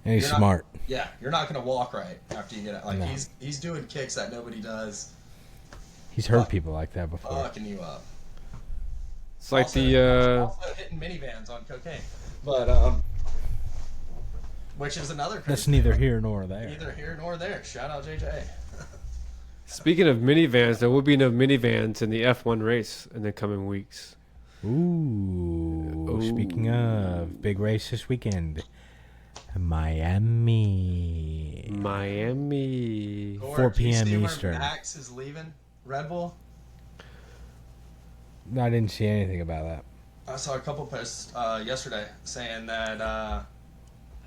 Speaker 1: And he's
Speaker 2: You're
Speaker 1: smart.
Speaker 2: You're not gonna walk right after you get out. Like
Speaker 1: No.
Speaker 2: he's doing kicks that nobody does.
Speaker 1: He's hurt people like that before.
Speaker 2: Fucking you up.
Speaker 3: It's like
Speaker 2: also,
Speaker 3: the
Speaker 2: also hitting minivans on cocaine, but which is another.
Speaker 1: That's
Speaker 2: crazy
Speaker 1: neither
Speaker 2: thing.
Speaker 1: here nor there.
Speaker 2: Neither here nor there. Shout out JJ.
Speaker 3: Speaking of minivans, there will be no minivans in the F1 race in the coming weeks.
Speaker 1: Ooh. Speaking of big race this weekend, Miami.
Speaker 3: 4
Speaker 1: p.m.
Speaker 2: Do you see
Speaker 1: Eastern.
Speaker 2: where Max is leaving Red Bull?
Speaker 1: No, I didn't see anything about that.
Speaker 2: I saw a couple posts yesterday saying that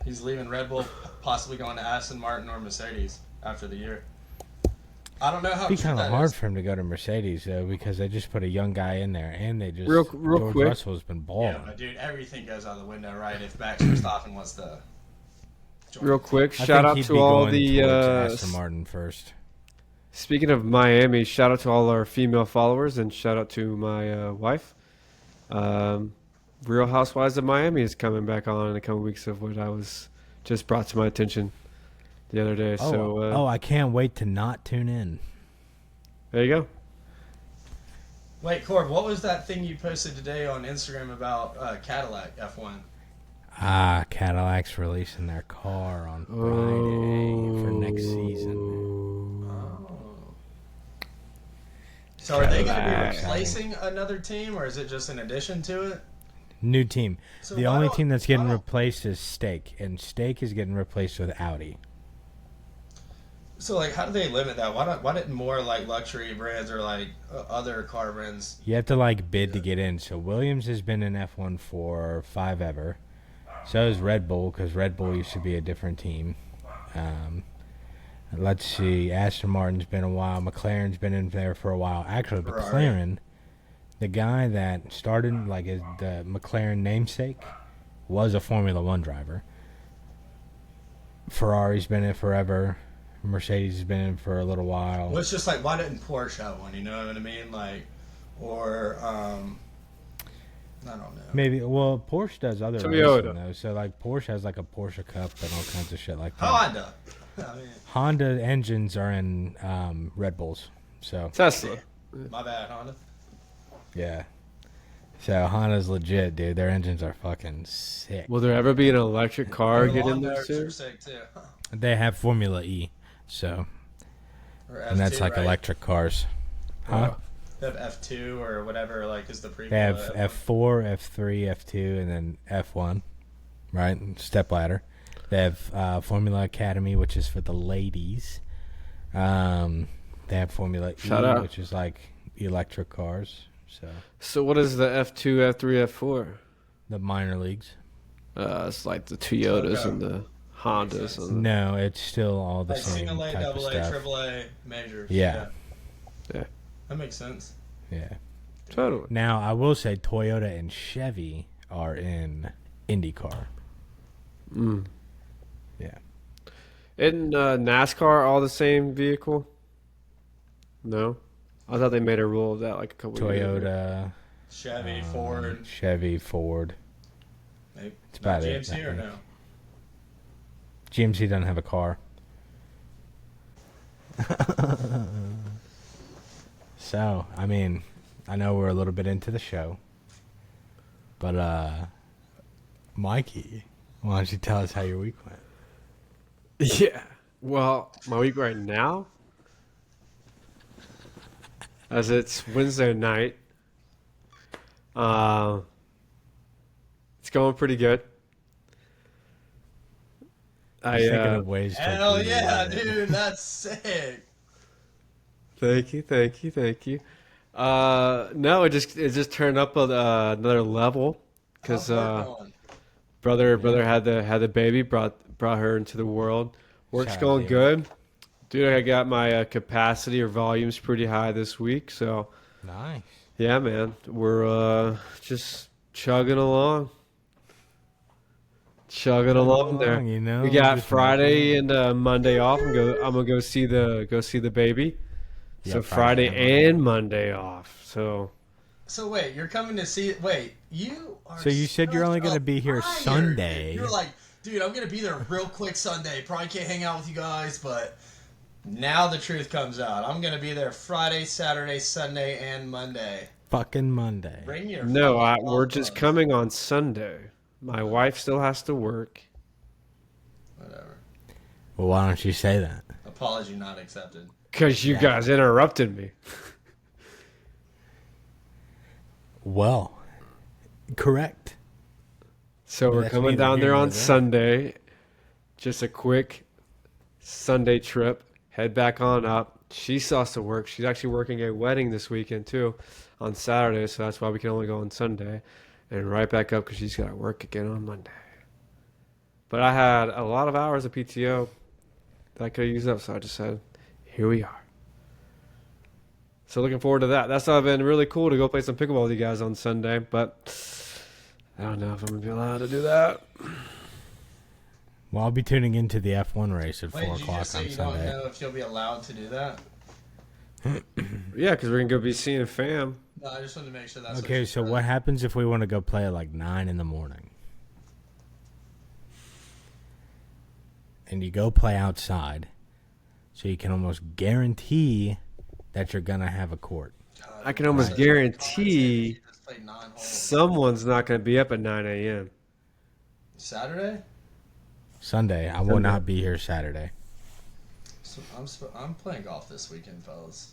Speaker 2: he's leaving Red Bull, possibly going to Aston Martin or Mercedes after the year. I don't know how
Speaker 1: It'd be
Speaker 2: true
Speaker 1: kind of
Speaker 2: that
Speaker 1: hard
Speaker 2: is.
Speaker 1: for him to go to Mercedes though, because they just put a young guy in there, and they just
Speaker 3: Real
Speaker 1: George
Speaker 3: quick.
Speaker 1: Russell's been balling.
Speaker 2: Yeah, but dude, everything goes out the window, right? If Max Verstappen wants to join
Speaker 3: Real
Speaker 2: the team.
Speaker 3: quick,
Speaker 1: I
Speaker 3: shout
Speaker 1: think
Speaker 3: out
Speaker 1: he'd
Speaker 3: to
Speaker 1: be
Speaker 3: all
Speaker 1: going
Speaker 3: the.
Speaker 1: towards Aston Martin first.
Speaker 3: Speaking of Miami, shout out to all our female followers, and shout out to my wife. Real Housewives of Miami is coming back on in a couple weeks of what I was just brought to my attention the other day.
Speaker 1: Oh,
Speaker 3: So
Speaker 1: I can't wait to not tune in.
Speaker 3: there you go.
Speaker 2: Wait, Corb, what was that thing you posted today on Instagram about Cadillac F1?
Speaker 1: Cadillac's releasing their car on Friday for next season.
Speaker 2: Oh. So are they going to be
Speaker 3: Cadillac.
Speaker 2: replacing another team, or is it just in addition to it?
Speaker 1: New team.
Speaker 2: So
Speaker 1: The
Speaker 2: why
Speaker 1: only
Speaker 2: don't-
Speaker 1: team that's
Speaker 2: why
Speaker 1: getting
Speaker 2: don't-
Speaker 1: replaced is Stake, and Stake is getting replaced with Audi.
Speaker 2: So like, how do they limit that? Why didn't more like luxury brands or like other car brands?
Speaker 1: You have to like bid to get in. So Williams has been in F1 for 5 ever. So is Red Bull, because Red Bull used to be a different team. Let's see. Aston Martin's been a while. McLaren's been in there for a while. Actually,
Speaker 2: Ferrari.
Speaker 1: McLaren, the guy that started like as the McLaren namesake, was a Formula One driver. Ferrari's been in it forever. Mercedes has been in for a little while.
Speaker 2: Well, it's just like, why didn't Porsche have one? You know what I mean? Like, or I don't know.
Speaker 1: Maybe. Well, Porsche does other
Speaker 3: Toyota.
Speaker 1: racing though. So like Porsche has like a Porsche Cup and all kinds of shit like that.
Speaker 2: Honda. I mean,
Speaker 1: Honda engines are in Red Bulls. So
Speaker 3: Tesla.
Speaker 2: my bad, Honda.
Speaker 1: yeah. So Honda's legit, dude. Their engines are fucking sick.
Speaker 3: Will there ever be an electric car
Speaker 2: Their
Speaker 3: get in there
Speaker 2: lawnmowers
Speaker 3: soon?
Speaker 2: are sick too.
Speaker 1: They have Formula E. So
Speaker 2: Or
Speaker 1: and that's
Speaker 2: F2,
Speaker 1: like
Speaker 2: right?
Speaker 1: electric cars. Huh?
Speaker 2: They have F2 or whatever, like, is the previous.
Speaker 1: They have F4, F3, F2, and then F1, right? Step ladder. They have Formula Academy, which is for the ladies. They have Formula
Speaker 3: Shout
Speaker 1: E,
Speaker 3: out.
Speaker 1: which is like electric cars. So
Speaker 3: What is the F2, F3, F4?
Speaker 1: the minor leagues.
Speaker 3: It's like the Toyotas
Speaker 2: Okay.
Speaker 3: and the Hondas. And
Speaker 1: No, it's still all the
Speaker 2: like
Speaker 1: same
Speaker 2: single A,
Speaker 1: type of
Speaker 2: double A,
Speaker 1: stuff.
Speaker 2: triple A majors.
Speaker 1: Yeah.
Speaker 3: Yeah.
Speaker 2: That makes sense.
Speaker 1: Yeah.
Speaker 3: Totally.
Speaker 1: Now I will say Toyota and Chevy are in IndyCar.
Speaker 3: Mm.
Speaker 1: Yeah.
Speaker 3: Isn't NASCAR all the same vehicle? No? I thought they made a rule of that like a couple years ago.
Speaker 1: Toyota,
Speaker 2: Chevy, Ford.
Speaker 1: Chevy, Ford.
Speaker 2: Maybe.
Speaker 1: It's about
Speaker 2: Not
Speaker 1: it,
Speaker 2: GMC
Speaker 1: I
Speaker 2: or
Speaker 1: think.
Speaker 2: no?
Speaker 1: GMC doesn't have a car. So, I mean, I know we're a little bit into the show, but Mikey, why don't you tell us how your week went?
Speaker 3: Yeah. Well, my week right now, as it's Wednesday night, it's going pretty good.
Speaker 1: I was thinking of ways to
Speaker 2: Hell
Speaker 1: improve
Speaker 2: yeah,
Speaker 1: it.
Speaker 2: dude, that's sick.
Speaker 3: Thank you. No, it just turned up another level because
Speaker 2: How's work going?
Speaker 3: brother had the baby, brought her into the world. Work's
Speaker 1: Shout out,
Speaker 3: going
Speaker 1: David.
Speaker 3: good, dude. I got my capacity or volumes pretty high this week, so
Speaker 1: Nice.
Speaker 3: yeah, man, we're just chugging along. There.
Speaker 1: You know,
Speaker 3: We got
Speaker 1: just
Speaker 3: Friday and Monday off. I'm gonna go see the baby. So
Speaker 1: Yeah,
Speaker 3: Friday
Speaker 1: Friday
Speaker 3: and Monday off. So
Speaker 2: So wait, you're coming to see? Wait, you are.
Speaker 1: So you said you're only
Speaker 2: such
Speaker 1: gonna
Speaker 2: a
Speaker 1: be here
Speaker 2: liar,
Speaker 1: Sunday.
Speaker 2: dude. You're like, dude, I'm gonna be there real quick Sunday. Probably can't hang out with you guys, but now the truth comes out. I'm gonna be there Friday, Saturday, Sunday, and Monday.
Speaker 1: fucking Monday.
Speaker 2: Bring your
Speaker 3: no,
Speaker 2: fucking
Speaker 3: we're
Speaker 2: golf
Speaker 3: just
Speaker 2: clubs.
Speaker 3: coming on Sunday. My wife still has to work.
Speaker 2: Whatever.
Speaker 1: Well, why don't you say that?
Speaker 2: Apology not accepted.
Speaker 3: Because you
Speaker 1: Yeah.
Speaker 3: guys interrupted me.
Speaker 1: Well, correct.
Speaker 3: So
Speaker 1: Well,
Speaker 3: we're
Speaker 1: that's
Speaker 3: coming
Speaker 1: neither
Speaker 3: down
Speaker 1: here
Speaker 3: there
Speaker 1: nor
Speaker 3: on
Speaker 1: there.
Speaker 3: Sunday. Just a quick Sunday trip. Head back on up. She still has to work. She's actually working a wedding this weekend too on Saturday, so that's why we can only go on Sunday. And right back up because she's got to work again on Monday. But I had a lot of hours of PTO that I could have used up, so I just said, here we are. So looking forward to that. That's been really cool to go play some pickleball with you guys on Sunday, but I don't know if I'm going to be allowed to do that.
Speaker 1: Well, I'll be tuning into the F1 race at
Speaker 2: Wait,
Speaker 1: 4
Speaker 2: did you
Speaker 1: o'clock
Speaker 2: just say
Speaker 1: on
Speaker 2: you
Speaker 1: Sunday.
Speaker 2: don't know if you'll be allowed to do that?
Speaker 3: Yeah, because we're going to go be seeing fam.
Speaker 2: No, I just wanted to make sure that's
Speaker 1: Okay, so what happens if we want to go play at like 9 in the morning? And you go play outside, so you can almost guarantee that you're going to have a court.
Speaker 3: I can almost guarantee someone's not going to be up at 9 a.m.
Speaker 2: Saturday?
Speaker 1: Sunday. I will not be here Saturday.
Speaker 2: So I'm playing golf this weekend, fellas.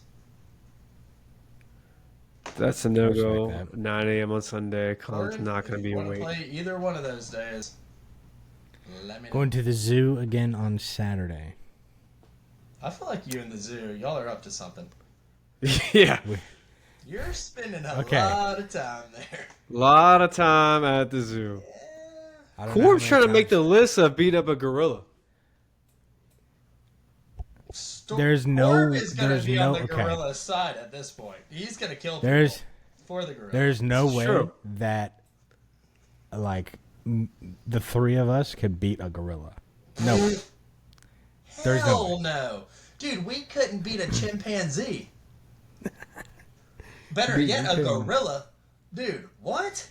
Speaker 3: That's a no-go.
Speaker 1: Respect that.
Speaker 3: 9 a.m. on Sunday. Colin's
Speaker 2: Or
Speaker 3: not going to be
Speaker 2: if you wanna
Speaker 3: awake.
Speaker 2: play either one of those days, let me know.
Speaker 1: Going to the zoo again on Saturday.
Speaker 2: I feel like you and the zoo, y'all are up to something.
Speaker 3: Yeah.
Speaker 2: You're spending a
Speaker 1: Okay.
Speaker 2: lot of time there.
Speaker 3: A lot of time at the zoo.
Speaker 1: I don't know
Speaker 3: Corb's
Speaker 1: how
Speaker 3: trying to
Speaker 1: many
Speaker 3: make the
Speaker 1: times-
Speaker 3: list of beat up a gorilla.
Speaker 1: There's no-
Speaker 2: Corb is going
Speaker 1: there's
Speaker 2: to be
Speaker 1: no-
Speaker 2: on the
Speaker 1: okay.
Speaker 2: gorilla side at this point. He's going to kill people
Speaker 1: There's
Speaker 2: for the gorilla.
Speaker 1: there's no
Speaker 3: It's
Speaker 1: way
Speaker 3: true.
Speaker 1: that the three of us could beat a gorilla. No. There's no
Speaker 2: Hell
Speaker 1: way.
Speaker 2: no. Dude, we couldn't beat a chimpanzee. Better
Speaker 1: Dude,
Speaker 2: yet,
Speaker 1: you
Speaker 2: a
Speaker 1: couldn't.
Speaker 2: gorilla. Dude, what?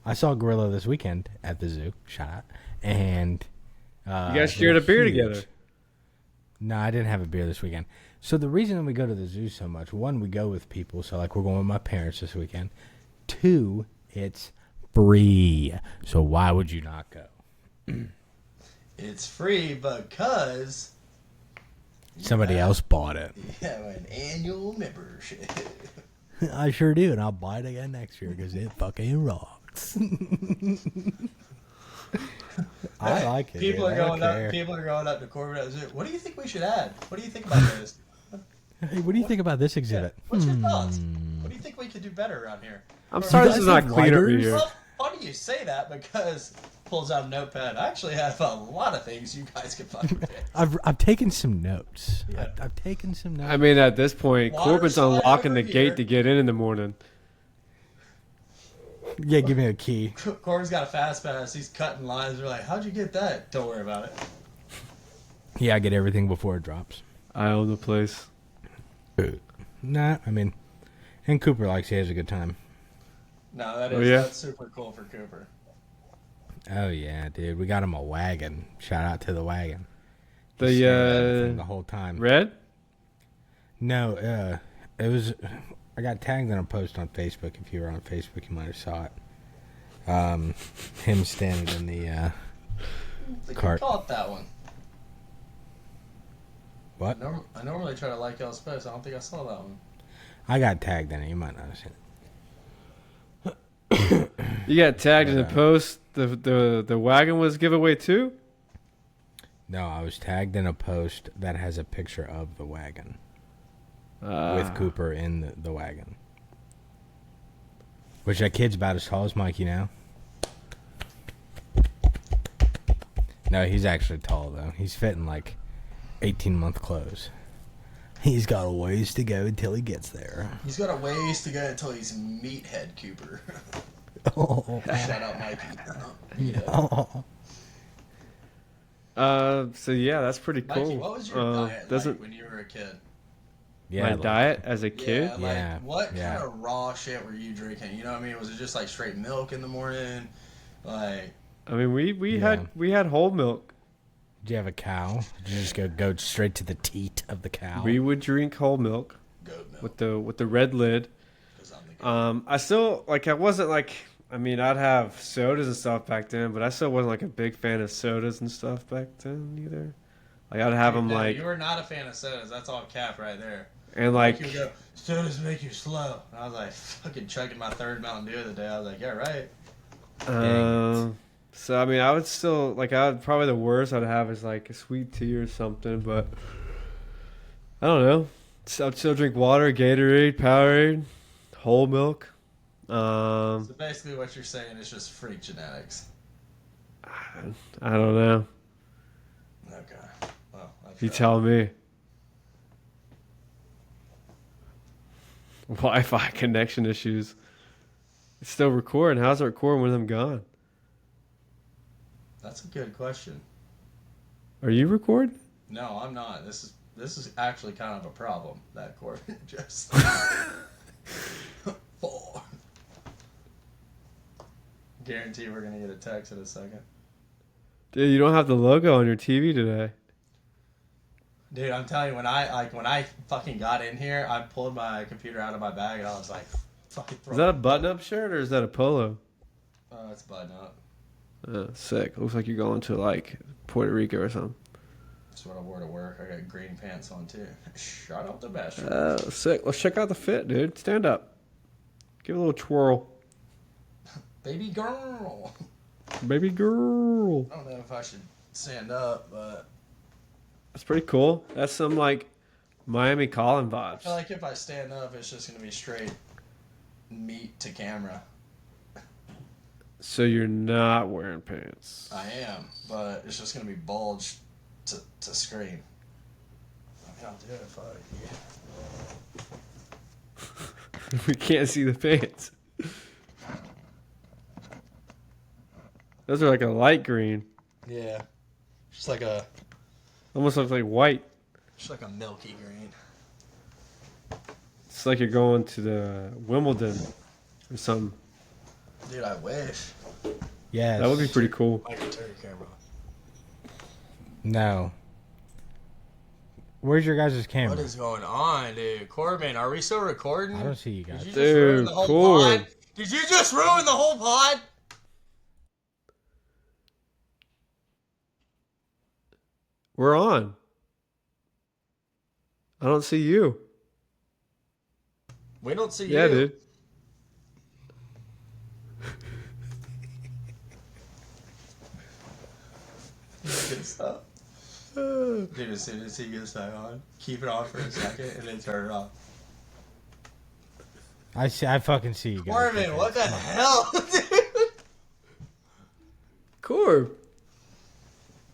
Speaker 1: I saw a gorilla this weekend at the zoo. Shout out. And
Speaker 3: You guys shared a beer together.
Speaker 1: No, I didn't have a beer this weekend. So the reason we go to the zoo so much, one, we go with people. So like we're going with my parents this weekend. Two, it's free. So why would you not go?
Speaker 2: It's free because
Speaker 1: Somebody else bought it.
Speaker 2: you have an annual membership.
Speaker 1: I sure do, and I'll buy it again next year because it fucking rocks. I like it.
Speaker 2: People
Speaker 1: dude.
Speaker 2: are
Speaker 1: I don't
Speaker 2: going
Speaker 1: care.
Speaker 2: up. People are going up to Corbett at the zoo. What do you think we should add? What do you think about this?
Speaker 1: Hey, what do you think about this
Speaker 2: Yeah.
Speaker 1: exhibit?
Speaker 2: What's your thoughts? What do you think we could do better around here?
Speaker 3: I'm sorry this
Speaker 1: guys
Speaker 3: is not
Speaker 1: have
Speaker 3: clean over
Speaker 1: lighters?
Speaker 3: here.
Speaker 2: Well, funny you say that because pulls out a notepad. I actually have a lot of things you guys can fucking do.
Speaker 1: I've taken some notes.
Speaker 2: Yeah.
Speaker 1: I've taken some notes.
Speaker 3: I mean, at this point,
Speaker 2: Water
Speaker 3: Corbin's
Speaker 2: slide
Speaker 3: unlocking
Speaker 2: over
Speaker 3: the gate
Speaker 2: here.
Speaker 3: to get in the morning.
Speaker 1: Yeah, give me a key.
Speaker 2: Corbin's got a fast pass. He's cutting lines. We're like, how'd you get that? Don't worry about it.
Speaker 1: Yeah, I get everything before it drops.
Speaker 3: I own the place.
Speaker 1: Nah, I mean, and Cooper likes he has a good time.
Speaker 2: No, that
Speaker 3: Oh,
Speaker 2: is
Speaker 3: yeah?
Speaker 2: that's super cool for Cooper.
Speaker 1: Oh yeah, dude, we got him a wagon. Shout out to the wagon.
Speaker 3: The,
Speaker 1: He stared at it from the whole time.
Speaker 3: Red?
Speaker 1: No, it was. I got tagged in a post on Facebook. If you were on Facebook, you might have saw it. Him standing in the
Speaker 2: I think
Speaker 1: Cart.
Speaker 2: we caught that one.
Speaker 1: what?
Speaker 2: I normally try to like y'all's post. I don't think I saw that one.
Speaker 1: I got tagged in it. You might not have seen it.
Speaker 3: You got tagged in the
Speaker 1: Yeah.
Speaker 3: post. The wagon was giveaway too?
Speaker 1: No, I was tagged in a post that has a picture of the wagon
Speaker 3: Ah.
Speaker 1: with Cooper in the wagon. Which that kid's about as tall as Mikey now. No, he's actually tall though. He's fitting like 18-month clothes. He's got a ways to go until he gets there.
Speaker 2: He's got a ways to go until he's meathead Cooper.
Speaker 1: Oh.
Speaker 2: Shout out Mikey. Yeah.
Speaker 3: So yeah, that's pretty cool.
Speaker 2: Mikey, what was your diet
Speaker 3: doesn't
Speaker 2: like when you were a kid?
Speaker 1: Yeah,
Speaker 3: my
Speaker 1: like-
Speaker 3: diet as a kid?
Speaker 2: Yeah, like,
Speaker 1: Yeah,
Speaker 2: what
Speaker 1: yeah.
Speaker 2: kind of raw shit were you drinking? You know what I mean? Was it just like straight milk in the morning? Like,
Speaker 3: I mean, we
Speaker 1: Yeah.
Speaker 3: had whole milk.
Speaker 1: Did you have a cow? Did you just go straight to the teat of the cow?
Speaker 3: We would drink whole milk
Speaker 2: goat milk.
Speaker 3: with the red lid.
Speaker 2: 'Cause I'm the goat.
Speaker 3: I still I wasn't like. I mean, I'd have sodas and stuff back then, but I still wasn't like a big fan of sodas and stuff back then either. Like I'd have them
Speaker 2: No,
Speaker 3: like
Speaker 2: you were not a fan of sodas. That's all cap right there.
Speaker 3: and
Speaker 2: Like,
Speaker 3: like
Speaker 2: you would go, sodas make you slow. And I was like, fucking chugging my third Mountain Dew of the day. I was like, yeah, right.
Speaker 3: so I mean, I would still like I would probably the worst I'd have is like a sweet tea or something, but I don't know. I'd still drink water, Gatorade, Powerade, whole milk.
Speaker 2: So basically, what you're saying is just freak genetics.
Speaker 3: I don't know.
Speaker 2: Okay. Well,
Speaker 3: You tell me. Wi-Fi connection issues. It's still recording. How's it recording when I'm gone?
Speaker 2: That's a good question.
Speaker 3: Are you recording?
Speaker 2: No, I'm not. This is actually kind of a problem that Corb just. 4. Guarantee we're gonna get a text in a second.
Speaker 3: Dude, you don't have the logo on your TV today.
Speaker 2: Dude, I'm telling you, when I fucking got in here, I pulled my computer out of my bag and I was like, fucking.
Speaker 3: Is that a button-up shirt or is that a polo?
Speaker 2: It's button up.
Speaker 3: Sick. Looks like you're going to like Puerto Rico or something.
Speaker 2: That's what I wore to work. I got green pants on too. Shout out the best.
Speaker 3: Sick. Let's check out the fit, dude. Stand up. Give it a little twirl.
Speaker 2: Baby girl.
Speaker 3: Baby girl.
Speaker 2: I don't know if I should stand up, but
Speaker 3: That's pretty cool. That's some like Miami Colin
Speaker 2: I
Speaker 3: vibes.
Speaker 2: feel like if I stand up, it's just gonna be straight meat to camera.
Speaker 3: So you're not wearing pants.
Speaker 2: I am, but it's just gonna be bulged to screen. I mean, I'll do it if I.
Speaker 3: We can't see the pants. Those are like a light green.
Speaker 2: Yeah, just like a
Speaker 3: Almost looks like white.
Speaker 2: milky green.
Speaker 3: It's like you're going to the Wimbledon or something.
Speaker 2: Dude, I wish.
Speaker 1: Yes.
Speaker 3: That would be pretty cool.
Speaker 2: I could turn your camera.
Speaker 1: No. Where's your guys' camera?
Speaker 2: What is going on, dude? Corbin, are we still recording?
Speaker 1: I don't see you guys.
Speaker 2: Did you just ruin the whole
Speaker 3: Corb.
Speaker 2: pod? Did you just ruin the whole pod?
Speaker 3: We're on. I don't see you.
Speaker 2: We don't see you.
Speaker 3: Yeah, dude.
Speaker 2: Good stuff. Dude, as soon as he gets that on, keep it on for a second and then turn it off.
Speaker 1: I fucking see you guys.
Speaker 2: Corbin, what the hell, dude?
Speaker 3: Corb.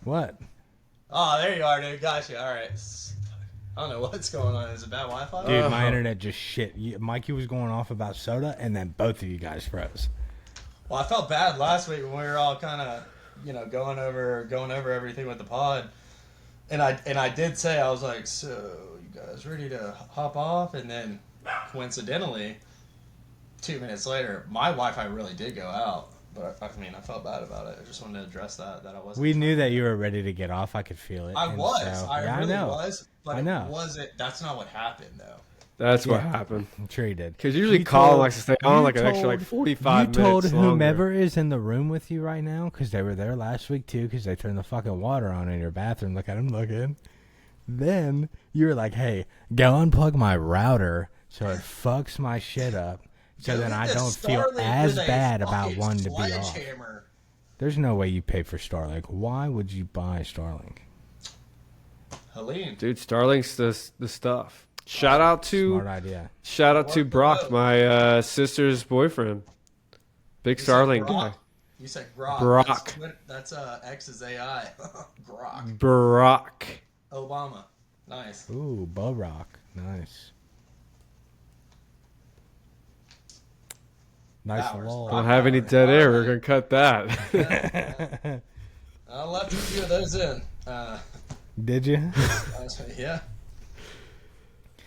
Speaker 1: What?
Speaker 2: Oh, there you are, dude. Gotcha. All right. I don't know what's going on. Is it bad Wi-Fi?
Speaker 1: Dude, my internet just shit. Mikey was going off about soda, and then both of you guys froze.
Speaker 2: Well, I felt bad last week when we were all kind of, going over everything with the pod, and I did say, I was like, so you guys ready to hop off? And then coincidentally, 2 minutes later, my Wi-Fi really did go out. But I mean, I felt bad about it. I just wanted to address that I wasn't.
Speaker 1: We knew that you were ready to get off. I could feel it.
Speaker 2: I
Speaker 1: and
Speaker 2: was.
Speaker 1: so-
Speaker 2: I
Speaker 1: yeah,
Speaker 2: really
Speaker 1: I know.
Speaker 2: was. But
Speaker 1: I know.
Speaker 2: it wasn't. That's not what happened, though.
Speaker 3: That's what
Speaker 1: Yeah.
Speaker 3: happened.
Speaker 1: I'm sure you did.
Speaker 3: Because usually
Speaker 1: You
Speaker 3: Colin
Speaker 1: told-
Speaker 3: likes to stay on
Speaker 1: you
Speaker 3: like an extra like
Speaker 1: told-
Speaker 3: 45
Speaker 1: You told
Speaker 3: minutes longer.
Speaker 1: whomever is in the room with you right now, because they were there last week too, because they turned the fucking water on in your bathroom. Look at them looking. Then you were like, hey, go unplug my router so it fucks my shit up. So then I don't feel as bad about wanting to be off. There's no way you pay for Starlink. Why would you buy Starlink?
Speaker 2: Helene.
Speaker 3: Dude, Starlink's the stuff. Shout out
Speaker 1: Smart
Speaker 3: to
Speaker 1: idea.
Speaker 3: Brock, my sister's boyfriend. Big
Speaker 2: You said
Speaker 3: Starlink
Speaker 2: Grok?
Speaker 3: guy.
Speaker 2: You said Grok.
Speaker 3: Brock.
Speaker 2: That's X's AI. Grok.
Speaker 3: Brock.
Speaker 2: Obama. Nice.
Speaker 1: Ooh, Bo Rock. Nice. Nice
Speaker 2: Flowers.
Speaker 1: wall.
Speaker 3: Don't have any dead air. We're gonna cut that.
Speaker 2: I left a few of those in.
Speaker 1: Did you?
Speaker 2: Yeah.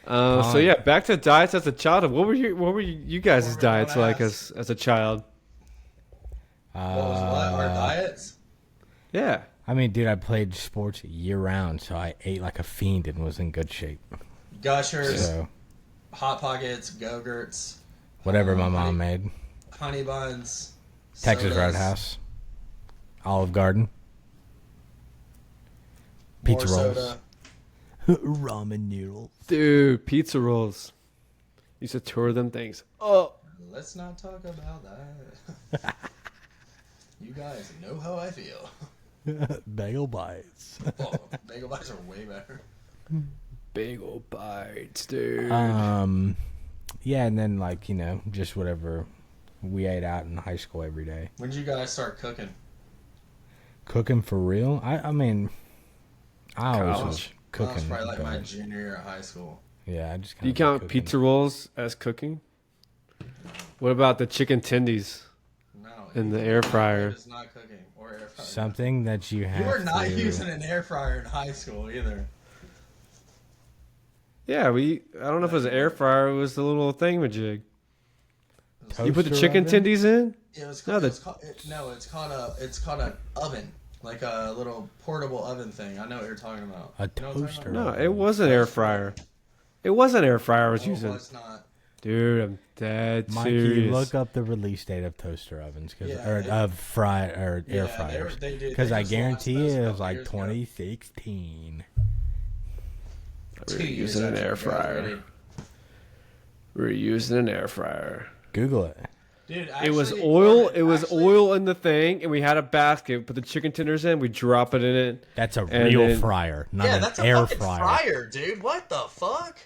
Speaker 3: So yeah, back to diets as a child. What were you guys'
Speaker 2: Corbin,
Speaker 3: diets
Speaker 2: don't
Speaker 3: like
Speaker 2: ask.
Speaker 3: as a child?
Speaker 2: What was what? Our diets?
Speaker 3: Yeah.
Speaker 1: I mean, dude, I played sports year round, so I ate like a fiend and was in good shape.
Speaker 2: Gushers,
Speaker 1: So
Speaker 2: Hot Pockets, Go-Gurts,
Speaker 1: whatever my mom made.
Speaker 2: honey buns,
Speaker 1: Texas
Speaker 2: sodas,
Speaker 1: Roadhouse, Olive Garden,
Speaker 2: more
Speaker 1: pizza rolls,
Speaker 2: soda.
Speaker 1: ramen noodles.
Speaker 3: Dude, pizza rolls. Used to tour them things. Oh.
Speaker 2: Let's not talk about that. You guys know how I feel.
Speaker 1: Bagel bites.
Speaker 2: Oh, bagel bites are way better.
Speaker 3: Bagel bites, dude.
Speaker 1: Yeah, and then like just whatever we ate out in high school every day.
Speaker 2: When did you guys start cooking?
Speaker 1: Cooking for real? I mean, I always was
Speaker 2: That was
Speaker 1: cooking.
Speaker 2: probably like my
Speaker 1: but-
Speaker 2: junior year of high school.
Speaker 1: Yeah, I just
Speaker 3: Do you count pizza rolls as cooking? What about the chicken tendies
Speaker 2: No.
Speaker 3: in the air fryer?
Speaker 2: It's not cooking or air fryer.
Speaker 1: Something that you have
Speaker 2: You were not
Speaker 1: to...
Speaker 2: using an air fryer in high school either.
Speaker 3: Yeah, I don't know if it was an air fryer. It was the little thingamajig. You put the
Speaker 1: Toaster
Speaker 3: chicken
Speaker 1: oven?
Speaker 3: tendies in?
Speaker 2: It was
Speaker 3: No,
Speaker 2: called, it's called an oven, like a little portable oven thing. I know what you're talking about.
Speaker 1: A
Speaker 2: You know what I'm talking
Speaker 1: toaster
Speaker 2: about?
Speaker 3: No, it was an air fryer. It was an air fryer I was
Speaker 2: No,
Speaker 3: using.
Speaker 2: it was not.
Speaker 3: Dude, I'm dead
Speaker 1: Mikey,
Speaker 3: serious.
Speaker 1: look up the release date of toaster ovens,
Speaker 2: Yeah,
Speaker 1: or
Speaker 2: it-
Speaker 1: air
Speaker 2: Yeah,
Speaker 1: fryers,
Speaker 2: they did.
Speaker 1: because
Speaker 2: They
Speaker 1: I
Speaker 2: just launched
Speaker 1: guarantee
Speaker 2: those
Speaker 1: you
Speaker 2: a
Speaker 1: it was
Speaker 2: couple
Speaker 1: like
Speaker 2: years ago.
Speaker 1: 2016.
Speaker 3: We were
Speaker 2: 2 years
Speaker 3: using an
Speaker 2: after
Speaker 3: air
Speaker 2: you guys
Speaker 3: fryer.
Speaker 2: ready.
Speaker 3: We were using an air fryer.
Speaker 1: Google it.
Speaker 2: Dude,
Speaker 3: It was
Speaker 2: actually,
Speaker 3: oil.
Speaker 2: Corbin,
Speaker 3: It was
Speaker 2: actually-
Speaker 3: oil in the thing, and we had a basket. Put the chicken tenders in. We drop it in it.
Speaker 1: That's a
Speaker 3: And
Speaker 1: real
Speaker 3: then-
Speaker 1: fryer, not
Speaker 2: Yeah,
Speaker 1: an
Speaker 2: that's a
Speaker 1: air
Speaker 2: fucking
Speaker 1: fryer.
Speaker 2: dude. What the fuck?